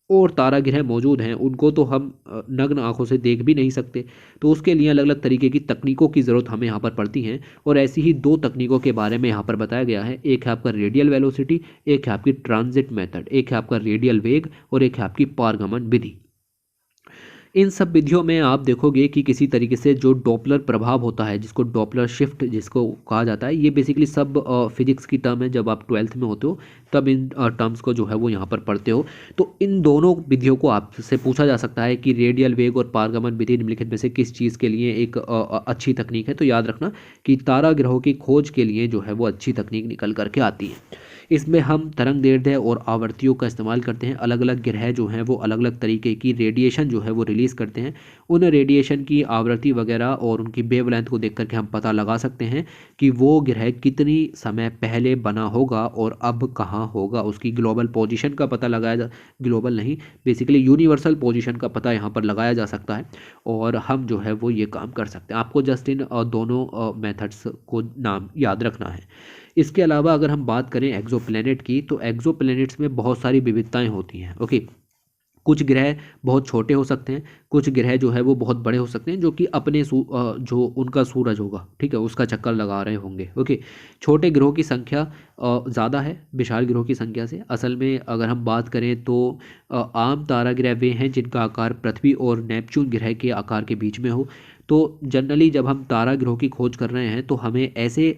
और तारा ग्रह मौजूद हैं उनको तो हम नग्न आंखों से देख भी नहीं सकते। तो उसके लिए अलग अलग तरीके की तकनीकों की ज़रूरत हमें यहाँ पर पड़ती है और ऐसी ही 2 तकनीकों के बारे में यहाँ पर बताया गया है। एक है आपका रेडियल वेलोसिटी, एक है आपकी ट्रांजिट मेथड, एक है आपका रेडियल वेग और एक है आपकी पारगमन विधि। इन सब विधियों में आप देखोगे कि किसी तरीके से जो डॉपलर प्रभाव होता है, जिसको डॉपलर शिफ्ट जिसको कहा जाता है, ये बेसिकली सब फिजिक्स की टर्म है। जब आप 12th में होते हो तब इन टर्म्स को जो है वो यहाँ पर पढ़ते हो। तो इन दोनों विधियों को आपसे पूछा जा सकता है कि रेडियल वेग और पारगमन विधि निम्नलिखित में से किस चीज़ के लिए एक अच्छी तकनीक है। तो याद रखना कि तारा ग्रहों की खोज के लिए जो है वो अच्छी तकनीक निकल करके आती है। इसमें हम तरंग दैर्ध्य और आवर्तियों का इस्तेमाल करते हैं। अलग अलग ग्रह जो हैं वो अलग अलग तरीके की रेडिएशन जो है वो रिलीज़ करते हैं। उन रेडिएशन की आवृत्ति वगैरह और उनकी वेवलेंथ को देख करके हम पता लगा सकते हैं कि वो ग्रह कितनी समय पहले बना होगा और अब कहाँ होगा। उसकी ग्लोबल पोजीशन का पता लगाया ग्लोबल नहीं, बेसिकली यूनिवर्सल पोजीशन का पता यहाँ पर लगाया जा सकता है और हम जो है वो ये काम कर सकते हैं। आपको जस्ट इन दोनों मेथड्स को नाम याद रखना है। इसके अलावा अगर हम बात करें एक्सोप्लैनेट की, तो एक्सोप्लैनेट्स में बहुत सारी विविधताएं होती हैं। ओके, कुछ ग्रह बहुत छोटे हो सकते हैं, कुछ ग्रह जो है वो बहुत बड़े हो सकते हैं, जो कि अपने जो उनका सूरज होगा, ठीक है, उसका चक्कर लगा रहे होंगे। ओके, छोटे ग्रहों की संख्या ज़्यादा है विशाल ग्रहों की संख्या से। असल में अगर हम बात करें तो आम तारा ग्रह वे हैं जिनका आकार पृथ्वी और नेपच्यून ग्रह के आकार के बीच में हो। तो जनरली जब हम तारा ग्रहों की खोज कर रहे हैं तो हमें ऐसे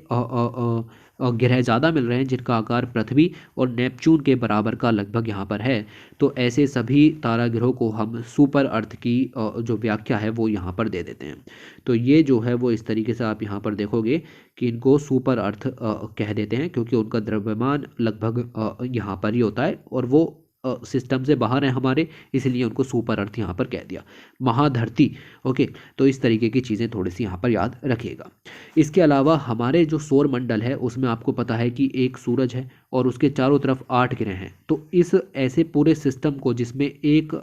ग्रह ज़्यादा मिल रहे हैं जिनका आकार पृथ्वी और नेपच्यून के बराबर का लगभग यहाँ पर है। तो ऐसे सभी तारा ग्रहों को हम सुपर अर्थ की जो व्याख्या है वो यहाँ पर दे देते हैं। तो ये जो है वो इस तरीके से आप यहाँ पर देखोगे कि इनको सुपर अर्थ कह देते हैं, क्योंकि उनका द्रव्यमान लगभग यहाँ पर ही होता है और वो सिस्टम से बाहर है हमारे, इसलिए उनको सुपर अर्थ यहाँ पर कह दिया। महाधरती, ओके, तो इस तरीके की चीज़ें थोड़ी सी यहाँ पर याद रखिएगा। इसके अलावा हमारे जो सौर मंडल है उसमें आपको पता है कि एक सूरज है और उसके चारों तरफ 8 ग्रह हैं। तो इस ऐसे पूरे सिस्टम को जिसमें एक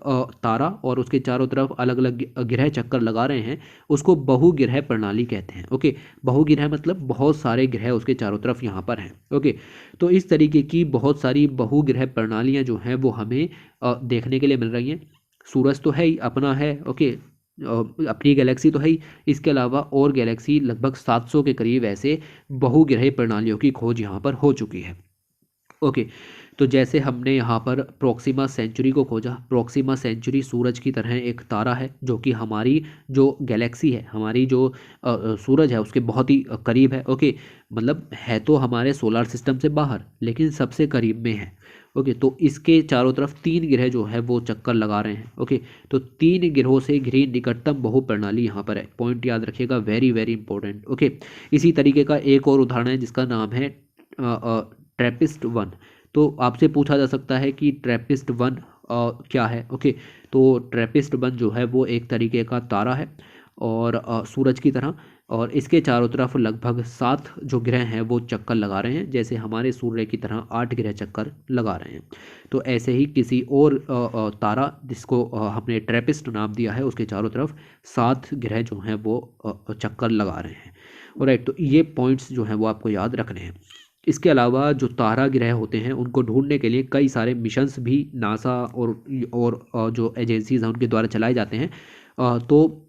तारा और उसके चारों तरफ अलग अलग ग्रह चक्कर लगा रहे हैं उसको बहुग्रह प्रणाली कहते हैं। ओके, बहुग्रह मतलब बहुत सारे ग्रह उसके चारों तरफ यहाँ पर हैं। ओके, तो इस तरीके की बहुत सारी बहुग्रह प्रणालियाँ जो हैं वो हमें देखने के लिए मिल रही हैं। सूरज तो है ही अपना है, ओके, अपनी गैलेक्सी तो है ही, इसके अलावा और गैलेक्सी लगभग 700 के करीब ऐसे बहुग्रह प्रणालियों की खोज यहाँ पर हो चुकी है। ओके, तो जैसे हमने यहाँ पर प्रोक्सिमा सेंचुरी को खोजा, प्रोक्सिमा सेंचुरी सूरज की तरह एक तारा है जो कि हमारी जो गैलेक्सी है, हमारी जो सूरज है उसके बहुत ही करीब है। ओके, मतलब है तो हमारे सोलर सिस्टम से बाहर लेकिन सबसे करीब में है। ओके, तो इसके चारों तरफ 3 ग्रह जो है वो चक्कर लगा रहे हैं। ओके, तो 3 ग्रहों से घिरी निकटतम बहु प्रणाली यहाँ पर है। पॉइंट याद रखिएगा, वेरी वेरी इंपॉर्टेंट। ओके, इसी तरीके का एक और उदाहरण है जिसका नाम है ट्रैपिस्ट 1। तो आपसे पूछा जा सकता है कि ट्रैपिस्ट 1 क्या है। ओके, तो ट्रैपिस्ट 1 जो है वो एक तरीके का तारा है और सूरज की तरह, और इसके चारों तरफ लगभग 7 जो ग्रह हैं वो चक्कर लगा रहे हैं, जैसे हमारे सूर्य की तरह 8 ग्रह चक्कर लगा रहे हैं। तो ऐसे ही किसी और तारा जिसको हमने ट्रैपिस्ट नाम दिया है उसके चारों तरफ 7 ग्रह जो हैं वो चक्कर लगा रहे हैं। राइट, तो ये पॉइंट्स जो हैं वो आपको याद रखने हैं। इसके अलावा जो तारा ग्रह होते हैं उनको ढूंढने के लिए कई सारे मिशंस भी नासा और जो एजेंसीज हैं उनके द्वारा चलाए जाते हैं। तो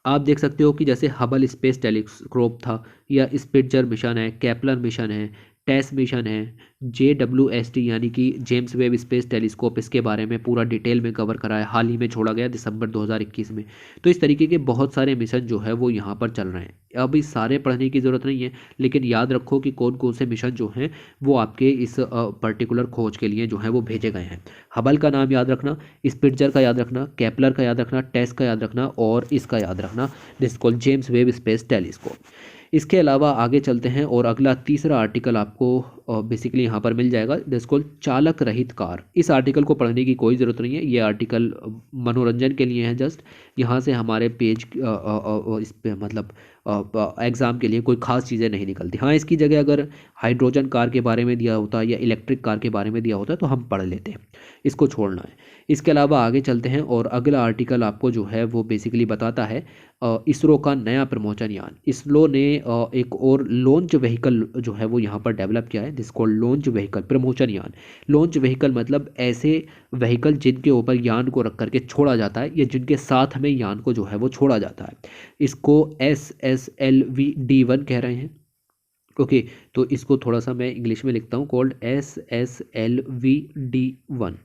आप देख सकते हो कि जैसे हबल स्पेस टेलीस्कोप था, या स्पिट्जर मिशन है, केपलर मिशन है, टेस मिशन है, JWST यानी कि जेम्स वेब स्पेस टेलीस्कोप, इसके बारे में पूरा डिटेल में कवर करा है, हाल ही में छोड़ा गया दिसंबर 2021 में। तो इस तरीके के बहुत सारे मिशन जो है वो यहाँ पर चल रहे हैं। अब इस सारे पढ़ने की ज़रूरत नहीं है, लेकिन याद रखो कि कौन कौन से मिशन जो हैं वो आपके इस पर्टिकुलर खोज के लिए जो है वो भेजे गए हैं। हबल का नाम याद रखना, स्पिट्जर का याद रखना, केपलर का याद रखना, टेस का याद रखना और इसका याद रखना, this called James Webb space telescope. इसके अलावा आगे चलते हैं और अगला तीसरा आर्टिकल आपको बेसिकली यहाँ पर मिल जाएगा, जिसको चालक रहित कार। इस आर्टिकल को पढ़ने की कोई ज़रूरत नहीं है, ये आर्टिकल मनोरंजन के लिए है जस्ट। यहाँ से हमारे पेज इस पे मतलब एग्ज़ाम के लिए कोई ख़ास चीज़ें नहीं निकलती। हाँ, इसकी जगह अगर हाइड्रोजन कार के बारे में दिया होता या इलेक्ट्रिक कार के बारे में दिया होता तो हम पढ़ लेते हैं, इसको छोड़ना है। इसके अलावा आगे चलते हैं और अगला आर्टिकल आपको जो है वो बेसिकली बताता है इसरो का नया प्रमोचन यान। इसरो ने एक और लॉन्च व्हीकल जो है वो यहाँ पर डेवलप किया है, जिसको लॉन्च व्हीकल प्रमोचन यान। लॉन्च व्हीकल मतलब ऐसे व्हीकल जिनके ऊपर यान को रख करके छोड़ा जाता है या जिनके साथ में यान को जो है वो छोड़ा जाता है। इसको SSLV-D1 कह रहे हैं। ओके, तो इसको थोड़ा सा मैं इंग्लिश में लिखता हूँ, कॉल्ड SSLV-D1।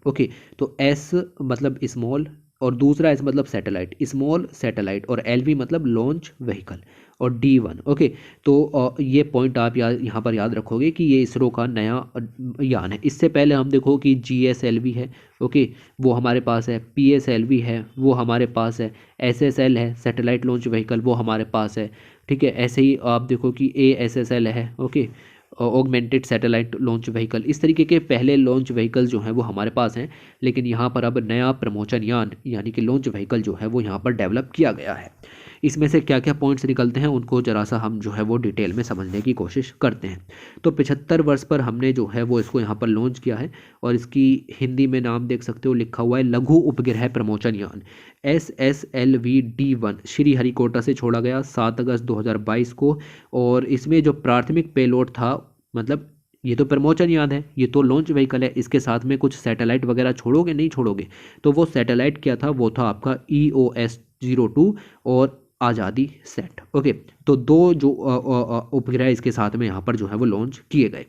ओके, तो S मतलब स्मॉल और दूसरा एस मतलब सैटेलाइट, स्मॉल सैटेलाइट, और LV मतलब लॉन्च व्हीकल और D1। ओके, तो ये पॉइंट आप यहाँ पर याद रखोगे कि ये इसरो का नया यान है। इससे पहले हम देखो कि GSLV है, ओके, वो हमारे पास है, PSLV है वो हमारे पास है, SSL है सैटेलाइट लॉन्च व्हीकल वो हमारे पास है। ठीक है, ऐसे ही आप देखो कि ASSL है, okay, augmented satellite launch vehicle. इस तरीके के पहले लॉन्च व्हीकल जो हैं वो हमारे पास हैं, लेकिन यहाँ पर अब नया प्रमोचन यान यानी कि लॉन्च व्हीकल जो है वो यहाँ पर डेवलप किया गया है। इसमें से क्या क्या पॉइंट्स निकलते हैं उनको जरा सा हम जो है वो डिटेल में समझने की कोशिश करते हैं। तो 75 वर्ष पर हमने जो है वो इसको यहाँ पर लॉन्च किया है, और इसकी हिंदी में नाम देख सकते हो लिखा हुआ है लघु उपग्रह प्रमोचन यान SSLV-D1। श्रीहरिकोटा से छोड़ा गया 7 अगस्त 2022 को, और इसमें जो प्राथमिक पेलोड था, मतलब ये तो प्रमोचन यान है, ये तो लॉन्च व्हीकल है, इसके साथ में कुछ सैटेलाइट वगैरह छोड़ोगे नहीं छोड़ोगे, तो वो सैटेलाइट क्या था, वो था आपका EOS-02 और आज़ादी सेट। ओके, तो दो जो उपग्रह इसके साथ में यहाँ पर जो है वो लॉन्च किए गए।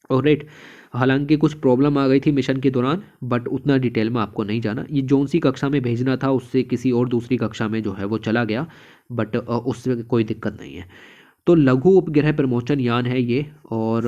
और राइट, हालांकि कुछ प्रॉब्लम आ गई थी मिशन के दौरान, बट उतना डिटेल में आपको नहीं जाना। ये जौन सी कक्षा में भेजना था उससे किसी और दूसरी कक्षा में जो है वो चला गया, बट उससे कोई दिक्कत नहीं है। तो लघु उपग्रह प्रमोचन यान है ये, और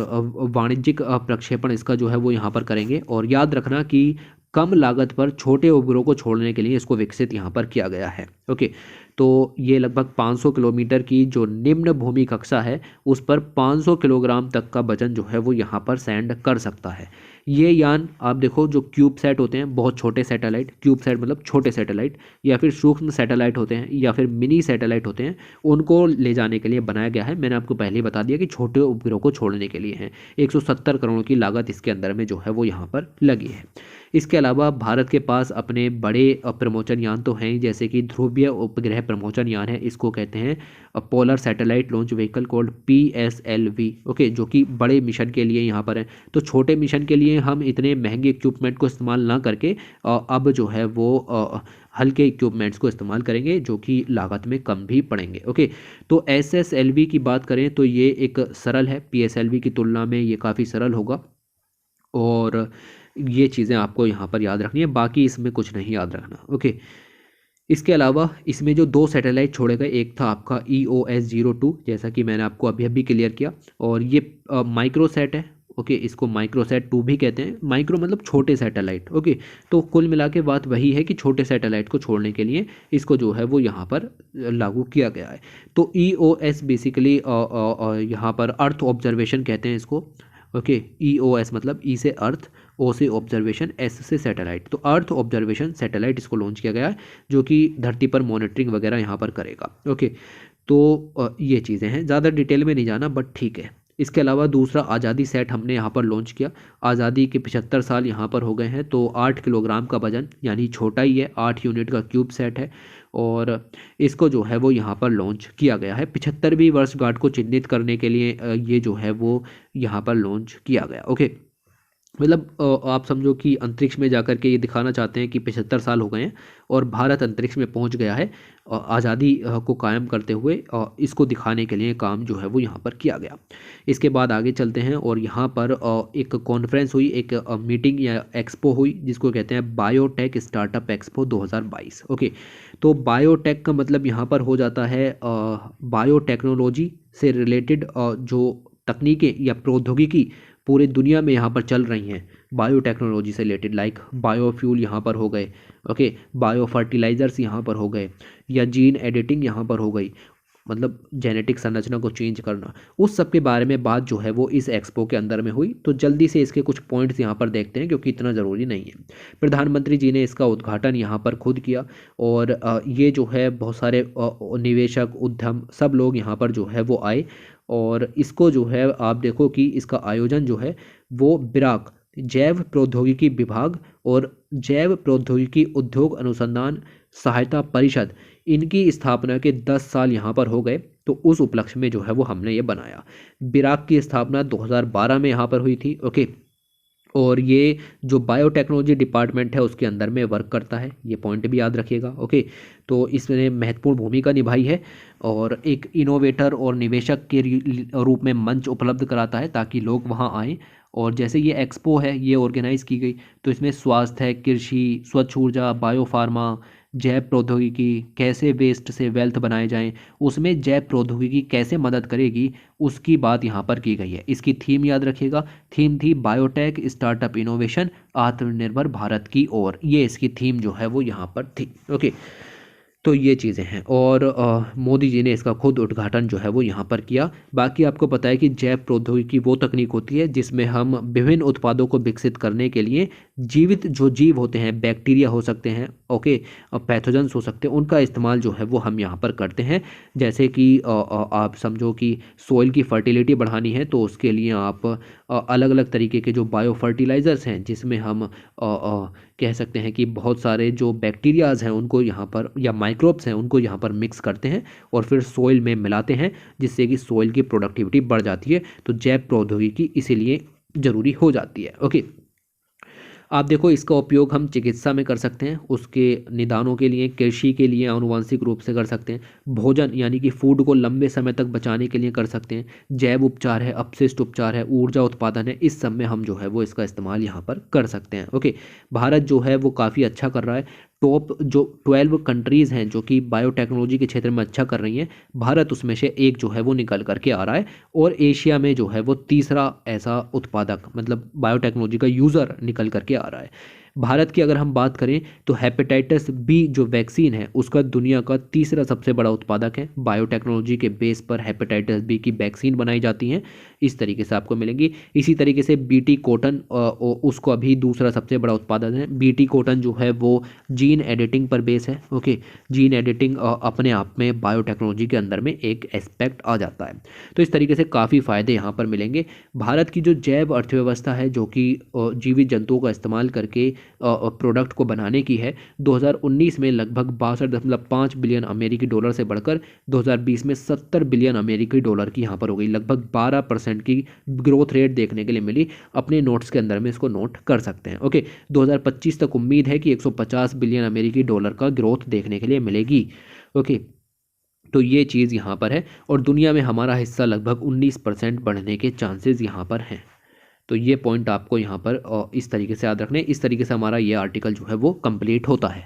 वाणिज्यिक प्रक्षेपण इसका जो है वो यहाँ पर करेंगे। और याद रखना कि कम लागत पर छोटे उपग्रहों को छोड़ने के लिए इसको विकसित यहाँ पर किया गया है। ओके, तो ये लगभग 500 किलोमीटर की जो निम्न भूमि कक्षा है उस पर 500 किलोग्राम तक का वजन जो है वो यहाँ पर सैंड कर सकता है। ये यान आप देखो, जो क्यूब सेट होते हैं, बहुत छोटे सैटेलाइट, क्यूब सेट मतलब छोटे सैटेलाइट, या फिर सूक्ष्म सैटेलाइट होते हैं, या फिर मिनी सैटेलाइट होते हैं, उनको ले जाने के लिए बनाया गया है। मैंने आपको पहले ही बता दिया कि छोटे उपग्रहों को छोड़ने के लिए है। 170 करोड़ की लागत इसके अंदर में जो है वो यहाँ पर लगी है। इसके अलावा भारत के पास अपने बड़े प्रमोचन यान तो हैं ही, जैसे कि ध्रुवीय उपग्रह प्रमोचन यान है, इसको कहते हैं polar satellite launch vehicle cold PSLV। Okay, जो कि बड़े मिशन के लिए यहाँ पर है। तो छोटे मिशन के लिए हम इतने महंगे इक्विपमेंट को इस्तेमाल ना करके अब जो है वो हल्के इक्विपमेंट्स को इस्तेमाल करेंगे, जो कि लागत में कम भी पड़ेंगे। ओके, तो SSLV की बात करें तो ये एक सरल है, PSLV की तुलना में ये काफ़ी सरल होगा। और ये चीज़ें आपको यहाँ पर याद रखनी है, बाकी इसमें कुछ नहीं याद रखना। ओके, इसके अलावा इसमें जो 2 सैटेलाइट छोड़े गए, एक था आपका EOS-02, जैसा कि मैंने आपको अभी अभी क्लियर किया, और ये माइक्रोसैट है। ओके, इसको माइक्रोसैट 2 भी कहते हैं। माइक्रो मतलब छोटे सैटेलाइट। ओके, तो कुल मिला के बात वही है कि छोटे सैटेलाइट को छोड़ने के लिए इसको जो है वो यहाँ पर लागू किया गया है। तो EOS बेसिकली यहाँ पर अर्थ ऑब्जर्वेशन कहते हैं इसको। ओके, EOS मतलब E से अर्थ, O से ऑब्जर्वेशन, S से सैटेलाइट। तो अर्थ ऑब्जर्वेशन सैटेलाइट इसको लॉन्च किया गया है, जो कि धरती पर मॉनिटरिंग वगैरह यहाँ पर करेगा। ओके, तो ये चीज़ें हैं, ज़्यादा डिटेल में नहीं जाना, बट ठीक है। इसके अलावा दूसरा आज़ादी सेट हमने यहाँ पर लॉन्च किया। आज़ादी के 75 साल यहाँ पर हो गए हैं, तो 8 किलोग्राम का वजन, यानी छोटा ही है, 8 यूनिट का क्यूब सेट है, और इसको जो है वो यहाँ पर लॉन्च किया गया है। 75वीं वर्षगांठ को चिन्हित करने के लिए ये जो है वो यहाँ पर लॉन्च किया गया। ओके, मतलब आप समझो कि अंतरिक्ष में जाकर के ये दिखाना चाहते हैं कि 75 साल हो गए हैं और भारत अंतरिक्ष में पहुंच गया है, आज़ादी को कायम करते हुए इसको दिखाने के लिए काम जो है वो यहाँ पर किया गया। इसके बाद आगे चलते हैं, और यहाँ पर एक कॉन्फ्रेंस हुई, एक मीटिंग या एक्सपो हुई, जिसको कहते हैं बायोटेक स्टार्टअप एक्सपो 2022। ओके, तो बायोटेक का मतलब यहाँ पर हो जाता है बायोटेक्नोलॉजी से रिलेटेड जो तकनीकें या प्रौद्योगिकी पूरे दुनिया में यहाँ पर चल रही हैं, बायोटेक्नोलॉजी से रिलेटेड, लाइक बायोफ्यूल यहाँ पर हो गए। ओके, बायो फर्टिलाइजर्स यहाँ पर हो गए, या जीन एडिटिंग यहाँ पर हो गई, मतलब जेनेटिक संरचना को चेंज करना। उस सब के बारे में बात जो है वो इस एक्सपो के अंदर में हुई। तो जल्दी से इसके कुछ पॉइंट्स यहाँ पर देखते हैं, क्योंकि इतना ज़रूरी नहीं है। प्रधानमंत्री जी ने इसका उद्घाटन यहाँ पर खुद किया, और ये जो है बहुत सारे निवेशक, उद्यम, सब लोग यहाँ पर जो है वो आए, और इसको जो है आप देखो कि इसका आयोजन जो है वो बिराक जैव प्रौद्योगिकी विभाग और जैव प्रौद्योगिकी उद्योग अनुसंधान सहायता परिषद, इनकी स्थापना के 10 साल यहाँ पर हो गए। तो उस उपलक्ष्य में जो है वो हमने ये बनाया। बिराक की स्थापना 2012 में यहाँ पर हुई थी। ओके, और ये जो बायोटेक्नोलॉजी डिपार्टमेंट है उसके अंदर में वर्क करता है, ये पॉइंट भी याद रखिएगा। ओके, तो इसने महत्वपूर्ण भूमिका निभाई है, और एक इनोवेटर और निवेशक के रूप में मंच उपलब्ध कराता है ताकि लोग वहाँ आएँ। और जैसे ये एक्सपो है, ये ऑर्गेनाइज़ की गई, तो इसमें स्वास्थ्य है, कृषि, स्वच्छ ऊर्जा, बायोफार्मा, जैव प्रौद्योगिकी, कैसे वेस्ट से वेल्थ बनाए जाएं, उसमें जैव प्रौद्योगिकी कैसे मदद करेगी, उसकी बात यहाँ पर की गई है। इसकी थीम याद रखिएगा, थीम थी बायोटेक स्टार्टअप इनोवेशन आत्मनिर्भर भारत की ओर। ये इसकी थीम जो है वो यहाँ पर थी। ओके, तो ये चीज़ें हैं, और मोदी जी ने इसका खुद उद्घाटन जो है वो यहाँ पर किया। बाकी आपको पता है कि जैव प्रौद्योगिकी वो तकनीक होती है जिसमें हम विभिन्न उत्पादों को विकसित करने के लिए जीवित जो जीव होते हैं, बैक्टीरिया हो सकते हैं, ओके, पैथोजेंस हो सकते हैं, उनका इस्तेमाल जो है वो हम यहाँ पर करते हैं। जैसे कि आप समझो कि सोइल की फर्टिलिटी बढ़ानी है, तो उसके लिए आप अलग अलग तरीके के जो बायो फर्टिलाइज़र्स हैं, जिसमें हम कह सकते हैं कि बहुत सारे जो बैक्टीरियाज़ हैं उनको यहाँ पर, या माइक्रोब्स हैं उनको यहाँ पर मिक्स करते हैं और फिर सोइल में मिलाते हैं, जिससे कि सोइल की प्रोडक्टिविटी बढ़ जाती है। तो जैव प्रौद्योगिकी इसीलिए ज़रूरी हो जाती है। ओके, आप देखो इसका उपयोग हम चिकित्सा में कर सकते हैं, उसके निदानों के लिए, कृषि के लिए आनुवांशिक रूप से कर सकते हैं, भोजन यानी कि फूड को लंबे समय तक बचाने के लिए कर सकते हैं, जैव उपचार है, अपशिष्ट उपचार है, ऊर्जा उत्पादन है, इस सब में हम जो है वो इसका इस्तेमाल यहाँ पर कर सकते हैं। ओके, भारत जो है वो काफ़ी अच्छा कर रहा है। टॉप जो 12 कंट्रीज़ हैं जो कि बायोटेक्नोलॉजी के क्षेत्र में अच्छा कर रही हैं, भारत उसमें से एक जो है वो निकल करके आ रहा है, और एशिया में जो है वो तीसरा ऐसा उत्पादक मतलब बायोटेक्नोलॉजी का यूज़र निकल करके आ रहा है। भारत की अगर हम बात करें तो हेपेटाइटिस बी जो वैक्सीन है उसका दुनिया का तीसरा सबसे बड़ा उत्पादक है। बायोटेक्नोलॉजी के बेस पर हेपेटाइटिस बी की वैक्सीन बनाई जाती हैं, इस तरीके से आपको मिलेंगी। इसी तरीके से बीटी कॉटन उसको अभी दूसरा सबसे बड़ा उत्पादन है। बीटी कॉटन जो है वो जीन एडिटिंग पर बेस है। ओके, जीन एडिटिंग अपने आप में बायोटेक्नोलॉजी के अंदर में एक एस्पेक्ट आ जाता है। तो इस तरीके से काफ़ी फ़ायदे यहाँ पर मिलेंगे। भारत की जो जैव अर्थव्यवस्था है जो कि जीवित जंतुओं का इस्तेमाल करके प्रोडक्ट को बनाने की है, 2019 में लगभग 62.5 बिलियन अमेरिकी डॉलर से बढ़कर 2020 में 70 बिलियन अमेरिकी डॉलर की यहाँ पर हो गई। लगभग 12% की ग्रोथ रेट देखने के लिए मिली। अपने नोट्स के अंदर में इसको नोट कर सकते हैं। ओके, 2025 तक उम्मीद है कि 150 बिलियन अमेरिकी डॉलर का ग्रोथ देखने के लिए मिलेगी। ओके, तो ये चीज़ यहाँ पर है, और दुनिया में हमारा हिस्सा लगभग 19% बढ़ने के चांसेस यहाँ पर हैं। तो ये पॉइंट आपको यहाँ पर इस तरीके से याद रखने। इस तरीके से हमारा ये आर्टिकल जो है वो कंप्लीट होता है।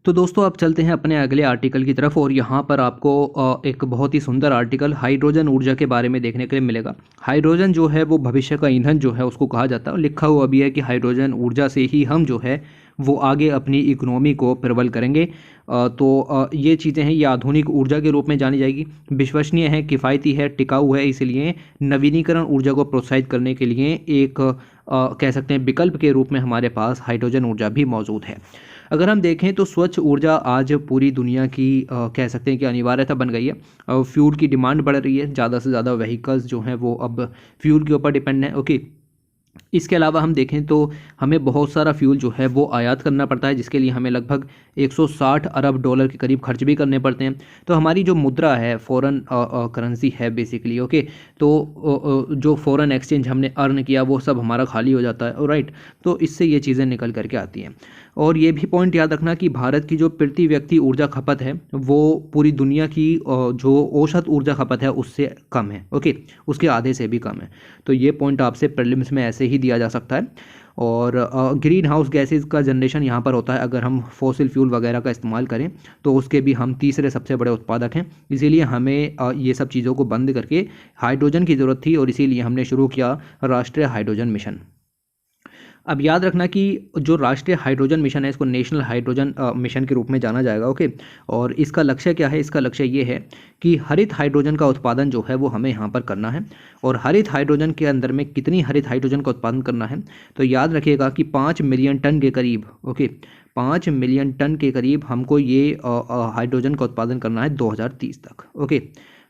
तो दोस्तों अब चलते हैं अपने अगले आर्टिकल की तरफ, और यहाँ पर आपको एक बहुत ही सुंदर आर्टिकल हाइड्रोजन ऊर्जा के बारे में देखने के लिए मिलेगा। हाइड्रोजन जो है वो भविष्य का ईंधन जो है उसको कहा जाता है, और लिखा हुआ भी है कि हाइड्रोजन ऊर्जा से ही हम जो है वो आगे अपनी इकोनॉमी को प्रबल करेंगे। तो ये चीज़ें हैं, ये आधुनिक ऊर्जा के रूप में जानी जाएगी, विश्वसनीय है, किफ़ायती है, टिकाऊ है, इसलिए नवीनीकरण ऊर्जा को प्रोत्साहित करने के लिए एक कह सकते हैं विकल्प के रूप में हमारे पास हाइड्रोजन ऊर्जा भी मौजूद है। अगर हम देखें तो स्वच्छ ऊर्जा आज पूरी दुनिया की कह सकते हैं कि अनिवार्यता बन गई है। फ्यूल की डिमांड बढ़ रही है, ज़्यादा से ज़्यादा व्हीकल्स जो हैं वो अब फ्यूल के ऊपर डिपेंड है। ओके, इसके अलावा हम देखें तो हमें बहुत सारा फ्यूल जो है वो आयात करना पड़ता है, जिसके लिए हमें लगभग 160 अरब डॉलर के करीब खर्च भी करने पड़ते हैं। तो हमारी जो मुद्रा है फॉरेन करेंसी है बेसिकली। ओके, तो जो फॉरेन एक्सचेंज हमने अर्न किया वो सब हमारा खाली हो जाता है। राइट, तो इससे ये चीज़ें निकल करके आती हैं। और ये भी पॉइंट याद रखना कि भारत की जो प्रति व्यक्ति ऊर्जा खपत है वो पूरी दुनिया की जो औसत ऊर्जा खपत है उससे कम है। ओके, उसके आधे से भी कम है। तो ये पॉइंट आपसे प्रीलिम्स में ऐसे ही दिया जा सकता है। और ग्रीन हाउस गैसेज का जनरेशन यहाँ पर होता है, अगर हम फॉसिल फ्यूल वगैरह का इस्तेमाल करें तो उसके भी हम तीसरे सबसे बड़े उत्पादक हैं। इसीलिए हमें ये सब चीज़ों को बंद करके हाइड्रोजन की ज़रूरत थी, और इसीलिए हमने शुरू किया राष्ट्रीय हाइड्रोजन मिशन। अब याद रखना कि जो राष्ट्रीय हाइड्रोजन मिशन है इसको नेशनल हाइड्रोजन मिशन के रूप में जाना जाएगा। ओके, और इसका लक्ष्य क्या है? इसका लक्ष्य ये है कि हरित हाइड्रोजन का उत्पादन जो है वो हमें यहाँ पर करना है। और हरित हाइड्रोजन के अंदर में कितनी हरित हाइड्रोजन का उत्पादन करना है, तो याद रखिएगा कि 5 मिलियन टन के करीब। ओके, 5 मिलियन टन के करीब हमको ये हाइड्रोजन का उत्पादन करना है 2030 तक। ओके,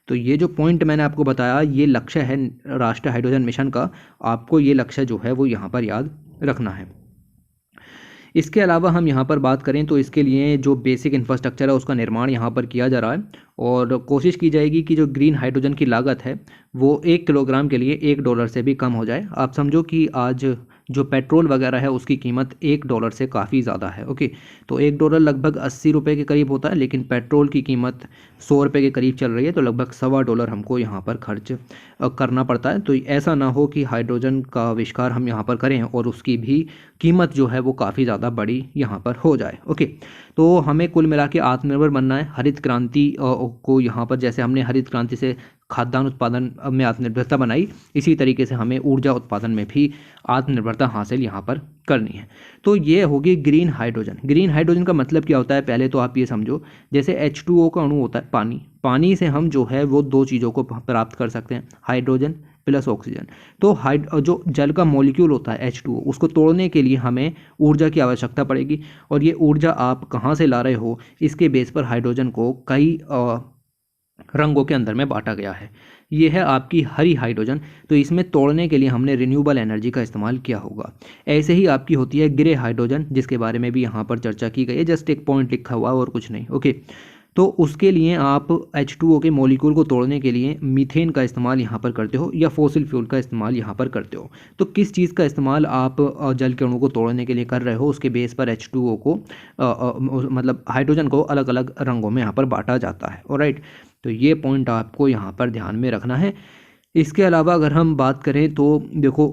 तो ये जो पॉइंट मैंने आपको बताया ये लक्ष्य है राष्ट्रीय हाइड्रोजन मिशन का। आपको ये लक्ष्य जो है वो यहाँ पर याद रखना है। इसके अलावा हम यहाँ पर बात करें तो इसके लिए जो बेसिक इंफ्रास्ट्रक्चर है उसका निर्माण यहाँ पर किया जा रहा है, और कोशिश की जाएगी कि जो ग्रीन हाइड्रोजन की लागत है वो 1 किलोग्राम के लिए $1 से भी कम हो जाए। आप समझो कि आज जो पेट्रोल वगैरह है उसकी कीमत $1 से काफ़ी ज़्यादा है। ओके, तो $1 लगभग 80 रुपये के करीब होता है, लेकिन पेट्रोल की कीमत 100 रुपये के करीब चल रही है, तो लगभग $1.25 हमको यहाँ पर खर्च करना पड़ता है। तो ऐसा ना हो कि हाइड्रोजन का आविष्कार हम यहाँ पर करें और उसकी भी कीमत जो है वो काफ़ी ज़्यादा बड़ी यहाँ पर हो जाए। ओके, तो हमें कुल मिला के आत्मनिर्भर बनना है। हरित क्रांति को यहाँ पर जैसे हमने हरित क्रांति से खाद्यान्न उत्पादन में आत्मनिर्भरता बनाई, इसी तरीके से हमें ऊर्जा उत्पादन में भी आत्मनिर्भरता हासिल यहाँ पर करनी है। तो ये होगी ग्रीन हाइड्रोजन। ग्रीन हाइड्रोजन का मतलब क्या होता है? पहले तो आप ये समझो, जैसे H2O का अणु होता है पानी, पानी से हम जो है वो 2 चीज़ों को प्राप्त कर सकते हैं, हाइड्रोजन प्लस ऑक्सीजन। तो जो जल का मॉलिक्यूल होता है H2O, उसको तोड़ने के लिए हमें ऊर्जा की आवश्यकता पड़ेगी, और ये ऊर्जा आप कहाँ से ला रहे हो इसके बेस पर हाइड्रोजन को कई रंगों के अंदर में बांटा गया है। ये है आपकी हरी हाइड्रोजन, तो इसमें तोड़ने के लिए हमने रिन्यूएबल एनर्जी का इस्तेमाल किया होगा। ऐसे ही आपकी होती है ग्रे हाइड्रोजन, जिसके बारे में भी यहाँ पर चर्चा की गई है, जस्ट एक पॉइंट लिखा हुआ और कुछ नहीं। ओके, तो उसके लिए आप H2O के मॉलिक्यूल को तोड़ने के लिए मीथेन का इस्तेमाल यहाँ पर करते हो, या फॉसिल फ्यूल का इस्तेमाल यहाँ पर करते हो। तो किस चीज़ का इस्तेमाल आप जल के अणु को तोड़ने के लिए कर रहे हो, उसके बेस पर H2O को मतलब हाइड्रोजन को अलग अलग रंगों में यहाँ पर बांटा जाता है। ऑलराइट, तो ये पॉइंट आपको यहाँ पर ध्यान में रखना है। इसके अलावा अगर हम बात करें तो देखो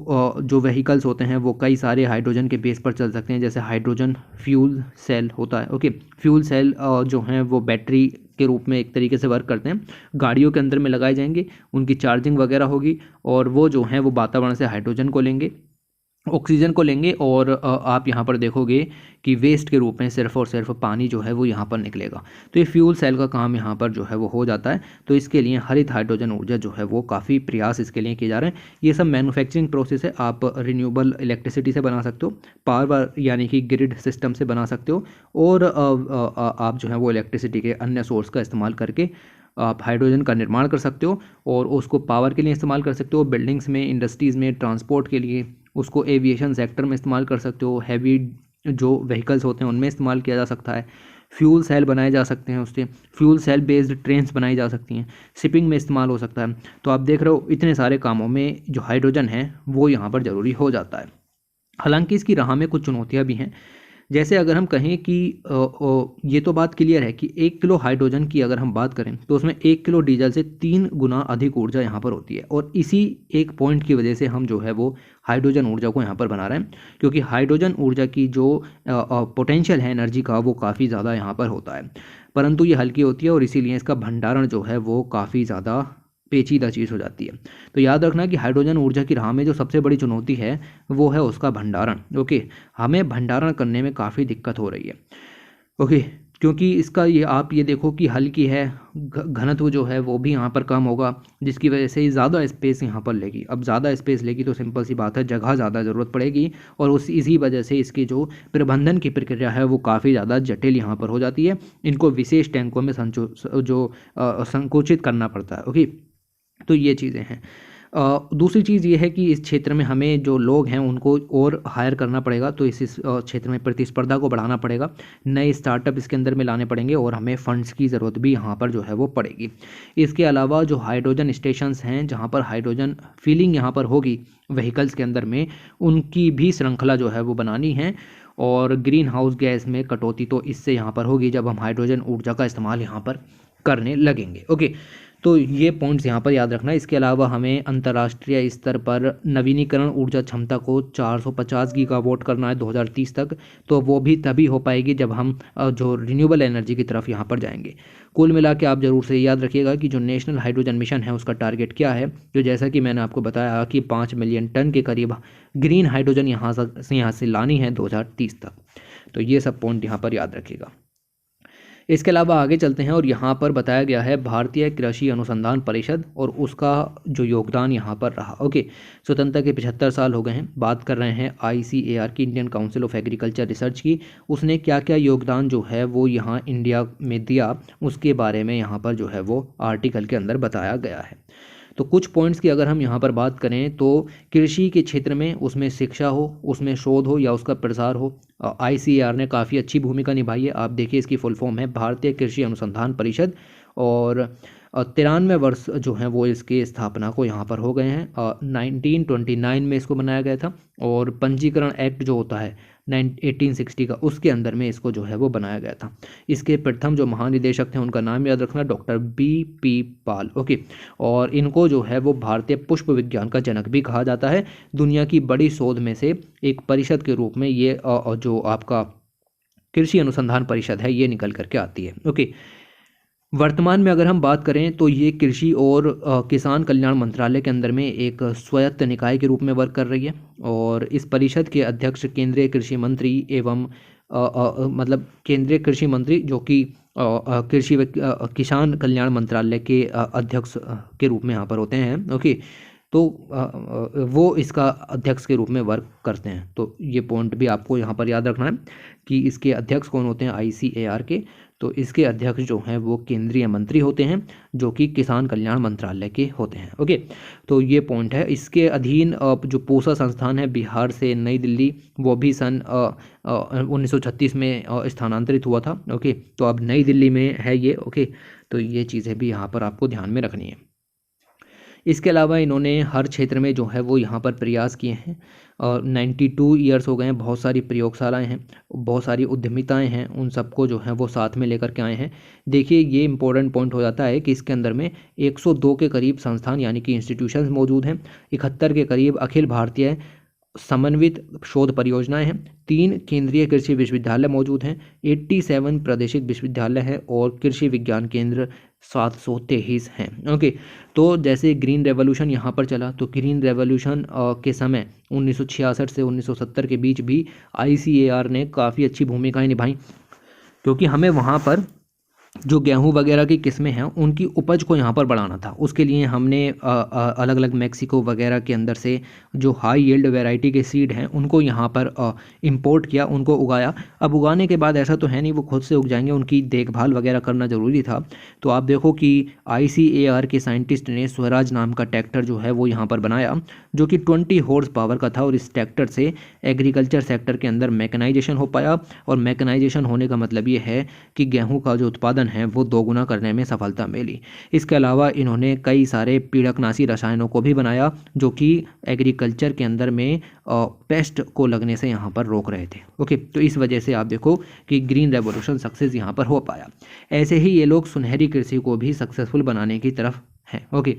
जो व्हीकल्स होते हैं वो कई सारे हाइड्रोजन के बेस पर चल सकते हैं, जैसे हाइड्रोजन फ्यूल सेल होता है। ओके, फ्यूल सेल जो हैं वो बैटरी के रूप में एक तरीके से वर्क करते हैं, गाड़ियों के अंदर में लगाए जाएंगे, उनकी चार्जिंग वगैरह होगी, और वो जो हैं वो वातावरण से हाइड्रोजन को लेंगे, ऑक्सीजन को लेंगे, और आप यहाँ पर देखोगे कि वेस्ट के रूप में सिर्फ और सिर्फ पानी जो है वो यहाँ पर निकलेगा। तो ये फ्यूल सेल का काम यहाँ पर जो है वो हो जाता है। तो इसके लिए हरित हाइड्रोजन ऊर्जा जो है वो काफ़ी प्रयास इसके लिए किए जा रहे हैं। ये सब मैन्युफैक्चरिंग प्रोसेस है, आप रिन्यूएबल इलेक्ट्रिसिटी से बना सकते हो, पावर यानी कि ग्रिड सिस्टम से बना सकते हो, और आप जो है वो इलेक्ट्रिसिटी के अन्य सोर्स का इस्तेमाल करके आप हाइड्रोजन का निर्माण कर सकते हो, और उसको पावर के लिए इस्तेमाल कर सकते हो, बिल्डिंग्स में, इंडस्ट्रीज़ में, ट्रांसपोर्ट के लिए, उसको एविएशन सेक्टर में इस्तेमाल कर सकते हो, हैवी जो व्हीकल्स होते हैं उनमें इस्तेमाल किया जा सकता है, फ्यूल सेल बनाए जा सकते हैं, उससे फ्यूल सेल बेस्ड ट्रेन्स बनाई जा सकती हैं, शिपिंग में इस्तेमाल हो सकता है। तो आप देख रहे हो इतने सारे कामों में जो हाइड्रोजन है वो यहाँ पर ज़रूरी हो जाता है। हालांकि इसकी राह में कुछ चुनौतियाँ भी हैं। जैसे अगर हम कहें कि ये तो बात क्लियर है कि 1 किलो हाइड्रोजन की अगर हम बात करें तो उसमें 1 किलो डीजल से 3 गुना अधिक ऊर्जा यहाँ पर होती है, और इसी एक पॉइंट की वजह से हम जो है वो हाइड्रोजन ऊर्जा को यहाँ पर बना रहे हैं, क्योंकि हाइड्रोजन ऊर्जा की जो पोटेंशियल है एनर्जी का वो काफ़ी ज़्यादा यहाँ पर होता है, परंतु ये हल्की होती है, और इसीलिए इसका भंडारण जो है वो काफ़ी ज़्यादा पेचीदा चीज़ हो जाती है। तो याद रखना कि हाइड्रोजन ऊर्जा की राह में जो सबसे बड़ी चुनौती है वो है उसका भंडारण। ओके, हमें भंडारण करने में काफ़ी दिक्कत हो रही है। ओके, क्योंकि इसका ये आप ये देखो कि हल्की है, घनत्व जो है वो भी यहाँ पर कम होगा, जिसकी वजह से ज़्यादा स्पेस यहाँ पर लेगी। अब ज़्यादा स्पेस लेगी तो सिंपल सी बात है, जगह ज़्यादा ज़रूरत पड़ेगी, और इसी वजह से इसकी जो प्रबंधन की प्रक्रिया है वो काफ़ी ज़्यादा जटिल यहाँ पर हो जाती है। इनको विशेष टैंकों में संकुचित करना पड़ता है। ओके, तो ये चीज़ें हैं। दूसरी चीज़ ये है कि इस क्षेत्र में हमें जो लोग हैं उनको और हायर करना पड़ेगा, तो इस क्षेत्र में प्रतिस्पर्धा को बढ़ाना पड़ेगा, नए स्टार्टअप इसके अंदर में लाने पड़ेंगे, और हमें फंड्स की ज़रूरत भी यहाँ पर जो है वो पड़ेगी। इसके अलावा जो हाइड्रोजन स्टेशंस हैं जहाँ पर हाइड्रोजन फिलिंग यहाँ पर होगी व्हीकल्स के अंदर में, उनकी भी श्रृंखला जो है वो बनानी है, और ग्रीन हाउस गैस में कटौती तो इससे यहाँ पर होगी जब हम हाइड्रोजन ऊर्जा का इस्तेमाल यहाँ पर करने लगेंगे। ओके, तो ये पॉइंट्स यहाँ पर याद रखना है। इसके अलावा हमें अंतर्राष्ट्रीय स्तर पर नवीनीकरण ऊर्जा क्षमता को 450 गीगावाट करना है 2030 तक, तो वो भी तभी हो पाएगी जब हम जो रिन्यूएबल एनर्जी की तरफ यहाँ पर जाएंगे। कुल मिला के आप ज़रूर से याद रखिएगा कि जो नेशनल हाइड्रोजन मिशन है उसका टारगेट क्या है, जो जैसा कि मैंने आपको बताया कि 5 मिलियन टन के करीब ग्रीन हाइड्रोजन यहाँ से लानी है 2030 तक। तो ये सब पॉइंट यहाँ पर याद रखिएगा। इसके अलावा आगे चलते हैं, और यहाँ पर बताया गया है भारतीय कृषि अनुसंधान परिषद और उसका जो योगदान यहाँ पर रहा। ओके, स्वतंत्रता के 75 साल हो गए हैं। बात कर रहे हैं ICAR की, Indian council of agriculture research की। उसने क्या क्या योगदान जो है वो यहाँ इंडिया में दिया, उसके बारे में यहाँ पर जो है वो आर्टिकल के अंदर बताया गया है। तो कुछ पॉइंट्स की अगर हम यहाँ पर बात करें तो कृषि के क्षेत्र में, उसमें शिक्षा हो, उसमें शोध हो या उसका प्रसार हो, ICAR ने काफ़ी अच्छी भूमिका निभाई है। आप देखिए इसकी फुल फॉर्म है भारतीय कृषि अनुसंधान परिषद, और 93 वर्ष जो हैं वो इसके स्थापना को यहाँ पर हो गए हैं। 1929 में इसको बनाया गया था, और पंजीकरण एक्ट जो होता है 1860 का, उसके अंदर में इसको जो है वो बनाया गया था। इसके प्रथम जो महानिदेशक थे उनका नाम याद रखना, डॉक्टर BP पाल। ओके, और इनको जो है वो भारतीय पुष्प विज्ञान का जनक भी कहा जाता है। दुनिया की बड़ी शोध में से एक परिषद के रूप में ये जो आपका कृषि अनुसंधान परिषद है ये निकल करके आती है। ओके, वर्तमान में अगर हम बात करें तो ये कृषि और किसान कल्याण मंत्रालय के अंदर में एक स्वायत्त निकाय के रूप में वर्क कर रही है, और इस परिषद के अध्यक्ष केंद्रीय कृषि मंत्री एवं मतलब केंद्रीय कृषि मंत्री जो कि कृषि किसान कल्याण मंत्रालय के अध्यक्ष के रूप में यहाँ पर होते हैं। ओके, तो वो इसका अध्यक्ष के रूप में वर्क करते हैं। तो ये पॉइंट भी आपको यहाँ पर याद रखना है कि इसके अध्यक्ष कौन होते हैं ICAR के। तो इसके अध्यक्ष जो हैं वो केंद्रीय मंत्री होते हैं जो कि किसान कल्याण मंत्रालय के होते हैं। ओके, तो ये पॉइंट है। इसके अधीन जो पूसा संस्थान है बिहार से नई दिल्ली, वो भी सन 1936 में स्थानांतरित हुआ था। ओके, तो अब नई दिल्ली में है ये। ओके, तो ये चीज़ें भी यहाँ पर आपको ध्यान में रखनी है। इसके अलावा इन्होंने हर क्षेत्र में जो है वो यहाँ पर प्रयास किए हैं और 92 ईयर्स हो गए हैं, बहुत सारी प्रयोगशालाएं हैं, बहुत सारी उद्यमिताएं हैं, उन सबको जो है वो साथ में लेकर के आए हैं। देखिए ये इंपॉर्टेंट पॉइंट हो जाता है कि इसके अंदर में 102 के करीब संस्थान यानी कि इंस्टीट्यूशंस मौजूद हैं, 71 के करीब अखिल भारतीय समन्वित शोध परियोजनाएं हैं, 3 केंद्रीय कृषि विश्वविद्यालय मौजूद हैं, 87 प्रादेशिक विश्वविद्यालय हैं और कृषि विज्ञान केंद्र 723 हैं। ओके, तो जैसे ग्रीन रेवोल्यूशन यहाँ पर चला, तो ग्रीन रेवोल्यूशन के समय 1966 से 1970 के बीच भी ICAR ने काफ़ी अच्छी भूमिकाएं निभाई, क्योंकि हमें वहाँ पर जो गेहूं वगैरह की किस्में हैं उनकी उपज को यहाँ पर बढ़ाना था। उसके लिए हमने अलग अलग मैक्सिको वगैरह के अंदर से जो हाई यील्ड वैरायटी के सीड हैं उनको यहाँ पर इंपोर्ट किया, उनको उगाया। अब उगाने के बाद ऐसा तो है नहीं वो खुद से उग जाएंगे, उनकी देखभाल वगैरह करना ज़रूरी था। तो आप देखो कि ICAR के साइंटिस्ट ने स्वराज नाम का ट्रैक्टर जो है वो यहाँ पर बनाया, जो कि 20 हॉर्स पावर का था, और इस ट्रैक्टर से एग्रीकल्चर सेक्टर के अंदर मैकेनाइजेशन हो पाया। और मैकेनाइजेशन होने का मतलब ये है कि गेहूँ का जो उत्पादन है वो दोगुना करने में सफलता मिली। इसके अलावा इन्होंने कई सारे पीड़कनाशी रसायनों को भी बनाया, जो कि एग्रीकल्चर के अंदर में पेस्ट को लगने से यहाँ पर रोक रहे थे। ओके, तो इस वजह से आप देखो कि ग्रीन रेवोल्यूशन सक्सेस यहाँ पर हो पाया। ऐसे ही ये लोग सुनहरी कृषि को भी सक्सेसफुल बनाने की तरफ हैं। ओके,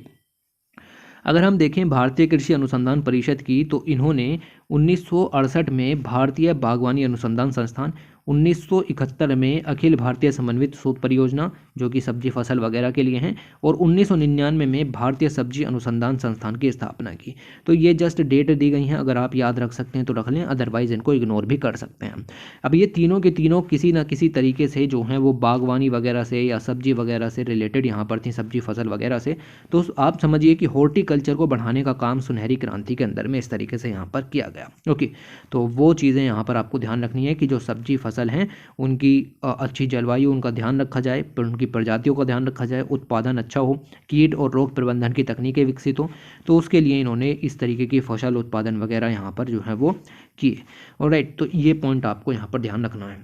अगर हम देखें भारतीय कृषि अनुसंधान परिषद की, तो इन्होंने 1968 में भारतीय बागवानी अनुसंधान संस्थान, 1971 में अखिल भारतीय समन्वित शोध परियोजना जो कि सब्जी फसल वगैरह के लिए हैं, और 1999 में भारतीय सब्जी अनुसंधान संस्थान की स्थापना की। तो ये जस्ट डेट दी गई हैं, अगर आप याद रख सकते हैं तो रख लें, अदरवाइज इनको इग्नोर भी कर सकते हैं। अब ये तीनों के तीनों किसी न किसी तरीके से जो हैं वो बागवानी वगैरह से या सब्जी वगैरह से रिलेटेड यहाँ पर थी, सब्जी फसल वगैरह से। तो आप समझिए कि हॉर्टिकल्चर को बढ़ाने का काम सुनहरी क्रांति के अंदर में इस तरीके से यहाँ पर किया गया। ओके, तो वो चीज़ें यहाँ पर आपको ध्यान रखनी है कि जो सब्जी फसल हैं उनकी अच्छी जलवायु, उनका ध्यान रखा जाए, पर उनकी प्रजातियों का ध्यान रखा जाए, उत्पादन अच्छा हो, कीट और रोग प्रबंधन की तकनीकें विकसित हो। तो उसके लिए इन्होंने इस तरीके की फसल उत्पादन वगैरह यहाँ पर जो है वो किए। ऑलराइट, तो ये पॉइंट आपको यहाँ पर ध्यान रखना है।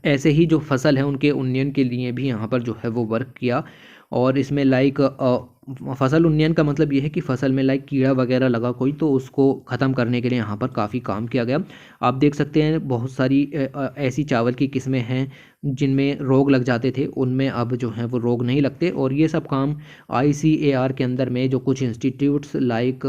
ऐसे ही जो फसल है उनके उन्नयन के लिए भी यहाँ पर जो है वो वर्क किया, और इसमें लाइक फसल उन्नयन का मतलब ये है कि फसल में लाइक कीड़ा वगैरह लगा कोई, तो उसको ख़त्म करने के लिए यहाँ पर काफ़ी काम किया गया। आप देख सकते हैं बहुत सारी ऐसी चावल की किस्में हैं जिनमें रोग लग जाते थे, उनमें अब जो है वो रोग नहीं लगते। और ये सब काम ICAR के अंदर में जो कुछ institutes like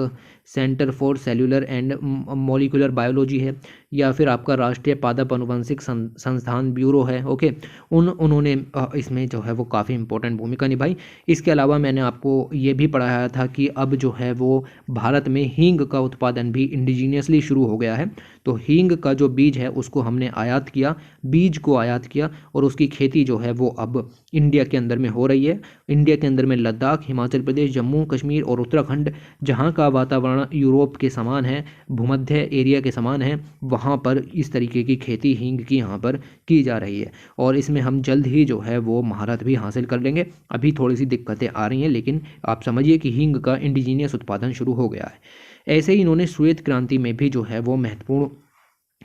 centre for cellular and molecular biology है, या फिर आपका राष्ट्रीय पादप अनुवंशिक संस्थान ब्यूरो है, ओके, उन्होंने इसमें जो है वो काफ़ी इंपॉर्टेंट भूमिका निभाई। इसके अलावा मैंने आपको ये भी पढ़ाया था कि अब जो है वो भारत में हींग का उत्पादन भी इंडिजीनियसली शुरू हो गया है। तो हींग का जो बीज है उसको हमने आयात किया, बीज को आयात किया, और उसकी खेती जो है वो अब इंडिया के अंदर में हो रही है। इंडिया के अंदर में लद्दाख, हिमाचल प्रदेश, जम्मू कश्मीर और उत्तराखंड, जहाँ का वातावरण यूरोप के समान है, भूमध्य एरिया के समान है, वहाँ पर इस तरीके की खेती हींग की यहाँ पर की जा रही है। और इसमें हम जल्द ही जो है वो महारत भी हासिल कर लेंगे। अभी थोड़ी सी दिक्कतें आ रही हैं, लेकिन आप समझिए कि हींग का इंडिजीनियस उत्पादन शुरू हो गया है। ऐसे ही इन्होंने श्वेत क्रांति में भी जो है वो महत्वपूर्ण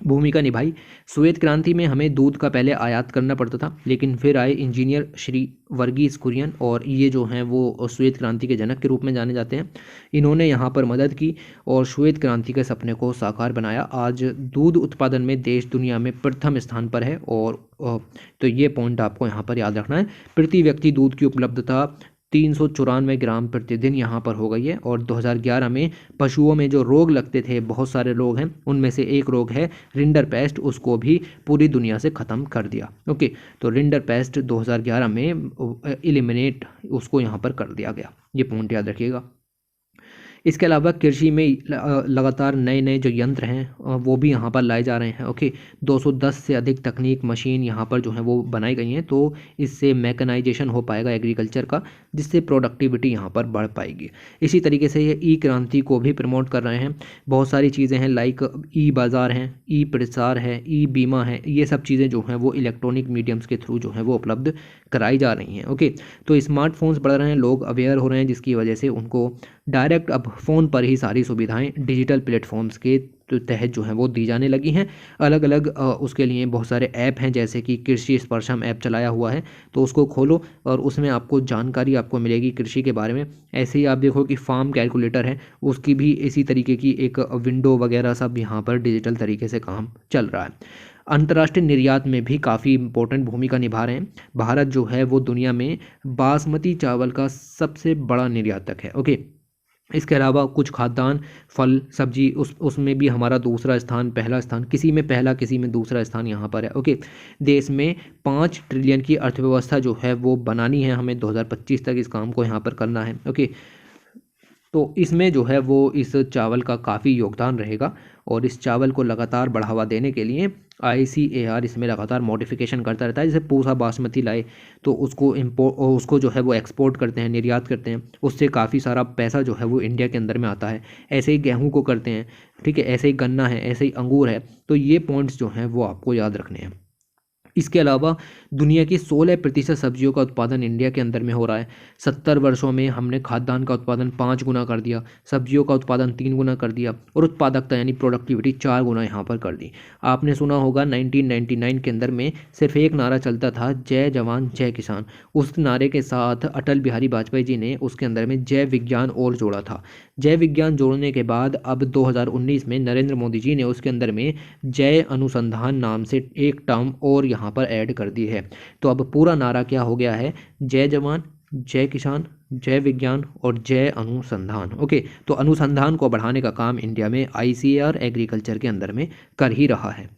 भूमिका निभाई। श्वेत क्रांति में हमें दूध का पहले आयात करना पड़ता था, लेकिन फिर आए इंजीनियर श्री वर्गीस कुरियन, और ये जो हैं वो श्वेत क्रांति के जनक के रूप में जाने जाते हैं। इन्होंने यहाँ पर मदद की और श्वेत क्रांति के सपने को साकार बनाया। आज दूध उत्पादन में देश दुनिया में प्रथम स्थान पर है। और तो ये पॉइंट आपको यहाँ पर याद रखना है। प्रति व्यक्ति दूध की उपलब्धता 394 ग्राम प्रतिदिन यहाँ पर हो गई है। और 2011 में पशुओं में जो रोग लगते थे, बहुत सारे रोग हैं, उनमें से एक रोग है रिंडर पेस्ट, उसको भी पूरी दुनिया से ख़त्म कर दिया। ओके, तो रिंडर पेस्ट 2011 में एलिमिनेट उसको यहाँ पर कर दिया गया। ये पॉइंट याद रखिएगा। इसके अलावा कृषि में लगातार नए नए जो यंत्र हैं वो भी यहाँ पर लाए जा रहे हैं। ओके, 210 से अधिक तकनीक मशीन यहाँ पर जो है वो बनाई गई हैं। तो इससे मैकेनाइजेशन हो पाएगा एग्रीकल्चर का, जिससे प्रोडक्टिविटी यहाँ पर बढ़ पाएगी। इसी तरीके से ये ई क्रांति को भी प्रमोट कर रहे हैं। बहुत सारी चीज़ें हैं लाइक ई बाज़ार हैं, ई प्रसार है, ई बीमा है, ये सब चीज़ें जो हैं वो इलेक्ट्रॉनिक मीडियम्स के थ्रू जो है वो उपलब्ध कराई जा रही हैं। ओके, तो स्मार्टफोन्स बढ़ रहे हैं, लोग अवेयर हो रहे हैं, जिसकी वजह से उनको डायरेक्ट अब फ़ोन पर ही सारी सुविधाएं डिजिटल प्लेटफॉर्म्स के तहत जो है वो दी जाने लगी हैं। अलग अलग उसके लिए बहुत सारे ऐप हैं, जैसे कि कृषि स्पर्शम ऐप चलाया हुआ है, तो उसको खोलो और उसमें आपको जानकारी आपको मिलेगी कृषि के बारे में। ऐसे ही आप देखो कि फार्म कैलकुलेटर है, उसकी भी इसी तरीके की एक विंडो वगैरह सब यहाँ पर डिजिटल तरीके से काम चल रहा है। अंतर्राष्ट्रीय निर्यात में भी काफ़ी इंपॉर्टेंट भूमिका निभा रहे हैं। भारत जो है वो दुनिया में बासमती चावल का सबसे बड़ा निर्यातक है। ओके, इसके अलावा कुछ खाद्यान्न, फल, सब्जी, उसमें भी हमारा दूसरा स्थान, पहला स्थान, किसी में पहला किसी में दूसरा स्थान यहाँ पर है। ओके, देश में 5 ट्रिलियन की अर्थव्यवस्था जो है वो बनानी है, हमें 2025 तक इस काम को यहाँ पर करना है। ओके, तो इसमें जो है वो इस चावल का काफ़ी योगदान रहेगा और इस चावल को लगातार बढ़ावा देने के लिए ICAR इसमें लगातार मॉडिफिकेशन करता रहता है। जैसे पूसा बासमती लाए तो उसको जो है वो एक्सपोर्ट करते हैं, निर्यात करते हैं, उससे काफ़ी सारा पैसा जो है वो इंडिया के अंदर में आता है। ऐसे ही गेहूं को करते हैं, ठीक है, ऐसे ही गन्ना है, ऐसे ही अंगूर है। तो ये पॉइंट्स जो हैं वो आपको याद रखने हैं। इसके अलावा दुनिया की 16% सब्जियों का उत्पादन इंडिया के अंदर में हो रहा है। 70 वर्षों में हमने खाद्यान्न का उत्पादन 5 गुना कर दिया, सब्जियों का उत्पादन 3 गुना कर दिया और उत्पादकता यानी प्रोडक्टिविटी 4 गुना यहाँ पर कर दी। आपने सुना होगा 1999 के अंदर में सिर्फ एक नारा चलता था, जय जवान जय किसान। उस नारे के साथ अटल बिहारी वाजपेयी जी ने उसके अंदर में जय विज्ञान और जोड़ा था। जय विज्ञान जोड़ने के बाद अब 2019 में नरेंद्र मोदी जी ने उसके अंदर में जय अनुसंधान नाम से एक टर्म और यहाँ पर ऐड कर दी है। तो अब पूरा नारा क्या हो गया है, जय जवान जय किसान जय विज्ञान और जय अनुसंधान। ओके, तो अनुसंधान को बढ़ाने का काम इंडिया में ICAR एग्रीकल्चर के अंदर में कर ही रहा है।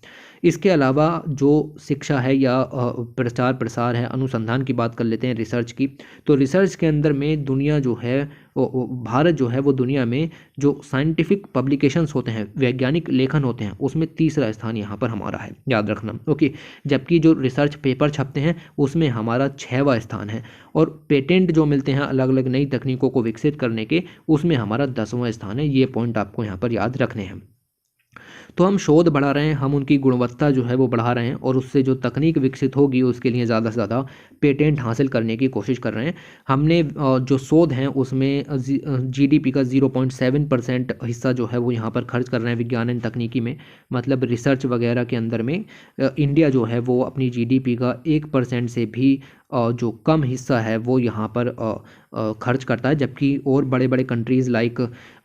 इसके अलावा जो शिक्षा है या प्रचार प्रसार है, अनुसंधान की बात कर लेते हैं, रिसर्च की। तो रिसर्च के अंदर में दुनिया जो है भारत जो है वो दुनिया में जो साइंटिफिक पब्लिकेशंस होते हैं, वैज्ञानिक लेखन होते हैं, उसमें तीसरा स्थान यहाँ पर हमारा है, याद रखना। ओके, जबकि जो रिसर्च पेपर छपते हैं उसमें हमारा 6वां स्थान है और पेटेंट जो मिलते हैं अलग अलग नई तकनीकों को विकसित करने के, उसमें हमारा 10वां स्थान है। ये पॉइंट आपको यहाँ पर याद रखने हैं। तो हम शोध बढ़ा रहे हैं, हम उनकी गुणवत्ता जो है वो बढ़ा रहे हैं और उससे जो तकनीक विकसित होगी उसके लिए ज़्यादा से ज़्यादा पेटेंट हासिल करने की कोशिश कर रहे हैं। हमने जो शोध हैं उसमें GDP का 0.7% हिस्सा जो है वो यहाँ पर खर्च कर रहे हैं विज्ञान एंड तकनीकी में। मतलब रिसर्च वगैरह के अंदर में इंडिया जो है वो अपनी GDP का 1% से भी जो कम हिस्सा है वो यहाँ पर खर्च करता है, जबकि और बड़े बड़े कंट्रीज़ लाइक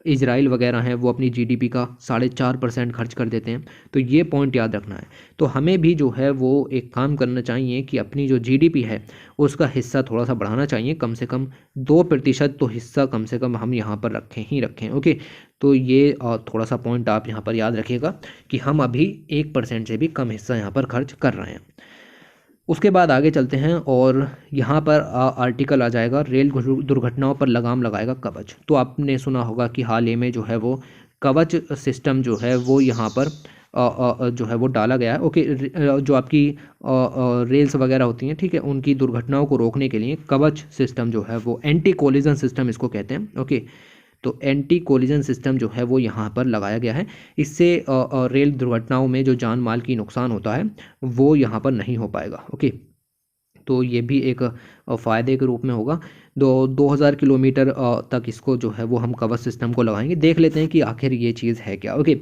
इजराइल वगैरह हैं वो अपनी GDP का 4.5% खर्च कर देते हैं। तो ये पॉइंट याद रखना है। तो हमें भी जो है वो एक काम करना चाहिए कि अपनी जो GDP है उसका हिस्सा थोड़ा सा बढ़ाना चाहिए, कम से कम 2% तो हिस्सा कम से कम हम यहाँ पर रखें ही रखें। ओके, तो ये थोड़ा सा पॉइंट आप यहाँ पर याद रखिएगा कि हम अभी 1% से भी कम हिस्सा यहाँ पर खर्च कर रहे हैं। उसके बाद आगे चलते हैं और यहाँ पर आर्टिकल आ जाएगा, रेल दुर्घटनाओं पर लगाम लगाएगा कवच। तो आपने सुना होगा कि हाल ही में जो है वो कवच सिस्टम जो है वो यहाँ पर जो है वो डाला गया है। ओके, जो आपकी रेल्स वगैरह होती हैं, ठीक है, उनकी दुर्घटनाओं को रोकने के लिए कवच सिस्टम जो है वो एंटी कोलिजन सिस्टम इसको कहते हैं। ओके, तो एंटी कोलिजन सिस्टम जो है वो यहाँ पर लगाया गया है। इससे रेल दुर्घटनाओं में जो जान माल की नुकसान होता है वो यहाँ पर नहीं हो पाएगा। ओके, तो ये भी एक फ़ायदे के रूप में होगा। 2000 किलोमीटर तक इसको जो है वो हम कवच सिस्टम को लगाएंगे। देख लेते हैं कि आखिर ये चीज़ है क्या। ओके,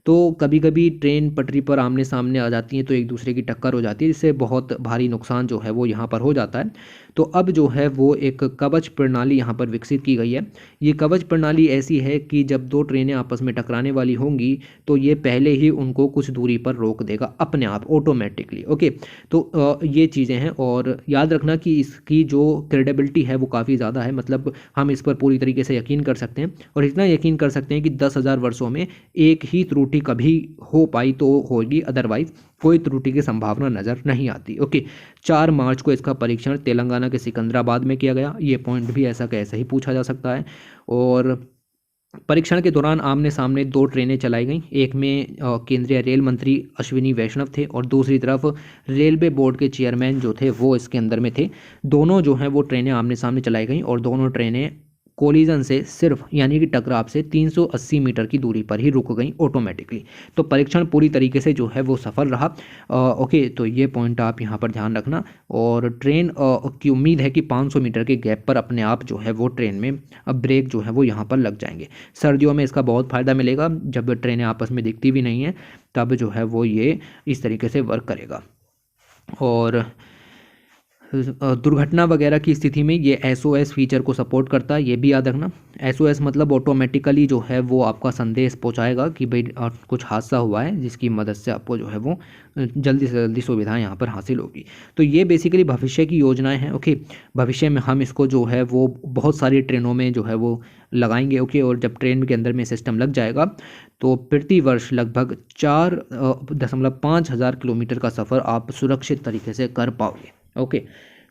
तो कभी कभी ट्रेन पटरी पर आमने सामने आ जाती हैं तो एक दूसरे की टक्कर हो जाती है, जिससे बहुत भारी नुकसान जो है वो यहाँ पर हो जाता है। तो अब जो है वो एक कवच प्रणाली यहाँ पर विकसित की गई है। ये कवच प्रणाली ऐसी है कि जब 2 ट्रेनें आपस में टकराने वाली होंगी तो ये पहले ही उनको कुछ दूरी पर रोक देगा अपने आप, ऑटोमेटिकली। ओके, तो ये चीज़ें हैं और याद रखना कि इसकी जो क्रेडिबिलिटी है वो काफ़ी ज़्यादा है। मतलब हम इस पर पूरी तरीके से यकीन कर सकते हैं और इतना यकीन कर सकते हैं कि 10,000 वर्षों में एक ही त्रुटि कभी हो पाई तो होगी, अदरवाइज कोई त्रुटि की संभावना नज़र नहीं आती। ओके, 4 मार्च को इसका परीक्षण तेलंगाना के सिकंदराबाद में किया गया। ये पॉइंट भी ऐसा कैसे ही पूछा जा सकता है। और परीक्षण के दौरान आमने सामने 2 ट्रेनें चलाई गईं। एक में केंद्रीय रेल मंत्री अश्विनी वैष्णव थे और दूसरी तरफ रेलवे बोर्ड के चेयरमैन जो थे वो इसके अंदर में थे। दोनों जो हैं वो ट्रेनें आमने सामने चलाई गईं और दोनों ट्रेनें कोलिजन से सिर्फ यानी कि टकराव से 380 मीटर की दूरी पर ही रुक गई ऑटोमेटिकली। तो परीक्षण पूरी तरीके से जो है वो सफल रहा। ओके, तो ये पॉइंट आप यहाँ पर ध्यान रखना। और ट्रेन की उम्मीद है कि 500 मीटर के गैप पर अपने आप जो है वो ट्रेन में ब्रेक जो है वो यहाँ पर लग जाएंगे। सर्दियों में इसका बहुत फ़ायदा मिलेगा, जब ट्रेनें आपस में दिखती भी नहीं हैं तब जो है वो ये इस तरीके से वर्क करेगा। और दुर्घटना वगैरह की स्थिति में ये SOS फीचर को सपोर्ट करता है, ये भी याद रखना। SOS मतलब ऑटोमेटिकली जो है वो आपका संदेश पहुंचाएगा कि भाई कुछ हादसा हुआ है, जिसकी मदद से आपको जो है वो जल्दी से जल्दी सुविधाएं यहाँ पर हासिल होगी। तो ये बेसिकली भविष्य की योजनाएं हैं। ओके, भविष्य में हम इसको जो है वो बहुत सारी ट्रेनों में जो है वो लगाएंगे। ओके, और जब ट्रेन के अंदर में सिस्टम लग जाएगा तो प्रति वर्ष लगभग 4.5 हज़ार किलोमीटर का सफ़र आप सुरक्षित तरीके से कर पाओगे। ओके,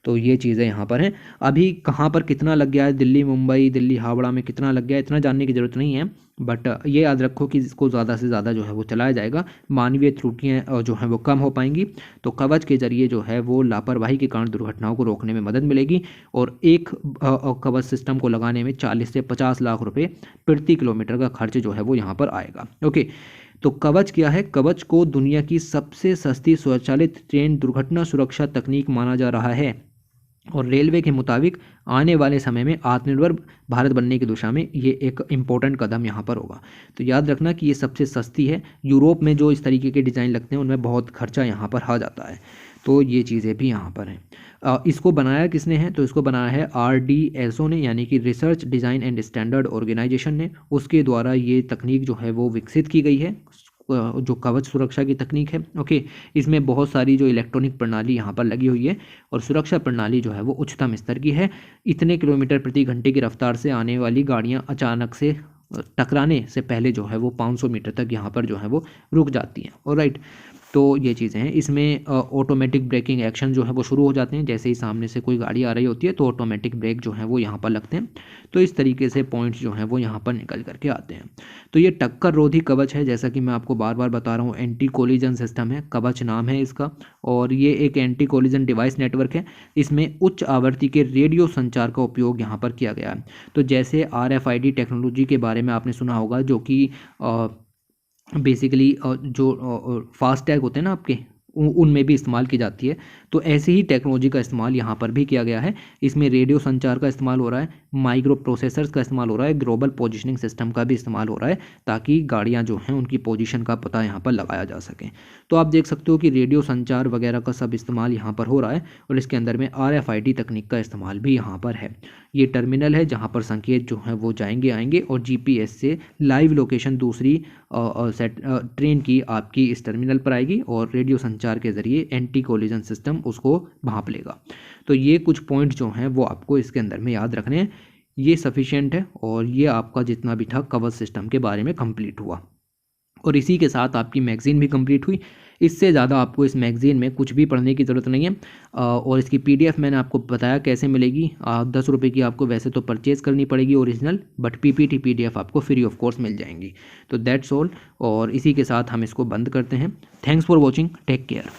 तो ये चीज़ें यहाँ पर हैं। अभी कहाँ पर कितना लग गया है, दिल्ली मुंबई दिल्ली हावड़ा में कितना लग गया है, इतना जानने की ज़रूरत नहीं है, बट ये याद रखो कि इसको ज़्यादा से ज़्यादा जो है वो चलाया जाएगा, मानवीय त्रुटियाँ जो हैं वो कम हो पाएंगी। तो कवच के जरिए जो है वो लापरवाही के कारण दुर्घटनाओं को रोकने में मदद मिलेगी। और एक कवच सिस्टम को लगाने में 40 से 50 लाख रुपये प्रति किलोमीटर का खर्च जो है वो यहाँ पर आएगा। ओके, तो कवच क्या है? कवच को दुनिया की सबसे सस्ती स्वचालित ट्रेन दुर्घटना सुरक्षा तकनीक माना जा रहा है और रेलवे के मुताबिक आने वाले समय में आत्मनिर्भर भारत बनने की दिशा में ये एक इम्पोर्टेंट कदम यहाँ पर होगा। तो याद रखना कि ये सबसे सस्ती है। यूरोप में जो इस तरीके के डिज़ाइन लगते हैं उनमें बहुत खर्चा यहाँ पर आ जाता है। तो ये चीज़ें भी यहाँ पर हैं। इसको बनाया किसने है? तो इसको बनाया है RDSO ने, यानी कि research design and standard organisation ने। उसके द्वारा ये तकनीक जो है वो विकसित की गई है, जो कवच सुरक्षा की तकनीक है। ओके, इसमें बहुत सारी जो इलेक्ट्रॉनिक प्रणाली यहाँ पर लगी हुई है और सुरक्षा प्रणाली जो है वो उच्चतम स्तर की है। इतने किलोमीटर प्रति घंटे की रफ्तार से आने वाली गाड़ियाँ अचानक से टकराने से पहले जो है वो 500 मीटर तक यहाँ पर जो है वो रुक जाती हैं। ऑलराइट, तो ये चीज़ें हैं। इसमें ऑटोमेटिक ब्रेकिंग एक्शन जो है वो शुरू हो जाते हैं। जैसे ही सामने से कोई गाड़ी आ रही होती है तो ऑटोमेटिक ब्रेक जो है वो यहाँ पर लगते हैं। तो इस तरीके से पॉइंट्स जो हैं वो यहाँ पर निकल करके आते हैं। तो ये टक्कर रोधी कवच है, जैसा कि मैं आपको बार बार बता रहा हूँ। एंटी कोलिजन सिस्टम है, कवच नाम है इसका, और ये एक एंटी कोलिजन डिवाइस नेटवर्क है। इसमें उच्च आवृत्ति के रेडियो संचार का उपयोग यहाँ पर किया गया है। तो जैसे RFID टेक्नोलॉजी के बारे में आपने सुना होगा, जो कि बेसिकली जो फास्टैग होते हैं ना आपके, उनमें भी इस्तेमाल की जाती है। तो ऐसे ही टेक्नोलॉजी का इस्तेमाल यहाँ पर भी किया गया है। इसमें रेडियो संचार का इस्तेमाल हो रहा है, माइक्रो प्रोसेसर्स का इस्तेमाल हो रहा है, ग्लोबल पोजीशनिंग सिस्टम का भी इस्तेमाल हो रहा है, ताकि गाड़ियाँ जो हैं उनकी पोजीशन का पता यहाँ पर लगाया जा सके। तो आप देख सकते हो कि रेडियो संचार वगैरह का सब इस्तेमाल यहाँ पर हो रहा है और इसके अंदर में RFID तकनीक का इस्तेमाल भी यहाँ पर है। ये टर्मिनल है जहाँ पर संकेत जो हैं वो जाएंगे आएंगे और GPS से लाइव लोकेशन दूसरी ट्रेन की आपकी इस टर्मिनल पर आएगी और रेडियो संचार के ज़रिए एंटी कोलिजन सिस्टम उसको भांप लेगा। तो ये कुछ पॉइंट जो हैं वो आपको इसके अंदर में याद रखने हैं। ये सफिशिएंट है और ये आपका जितना भी था कवच सिस्टम के बारे में कंप्लीट हुआ और इसी के साथ आपकी मैगज़ीन भी कंप्लीट हुई। इससे ज़्यादा आपको इस मैगज़ीन में कुछ भी पढ़ने की ज़रूरत नहीं है। और इसकी PDF मैंने आपको बताया कैसे मिलेगी। 10 रुपये की आपको वैसे तो परचेज़ करनी पड़ेगी ओरिजिनल, बट PPT PDF आपको फ्री ऑफ कोर्स मिल जाएंगी। तो दैट्स ऑल, और इसी के साथ हम इसको बंद करते हैं। Thanks for watching, take care.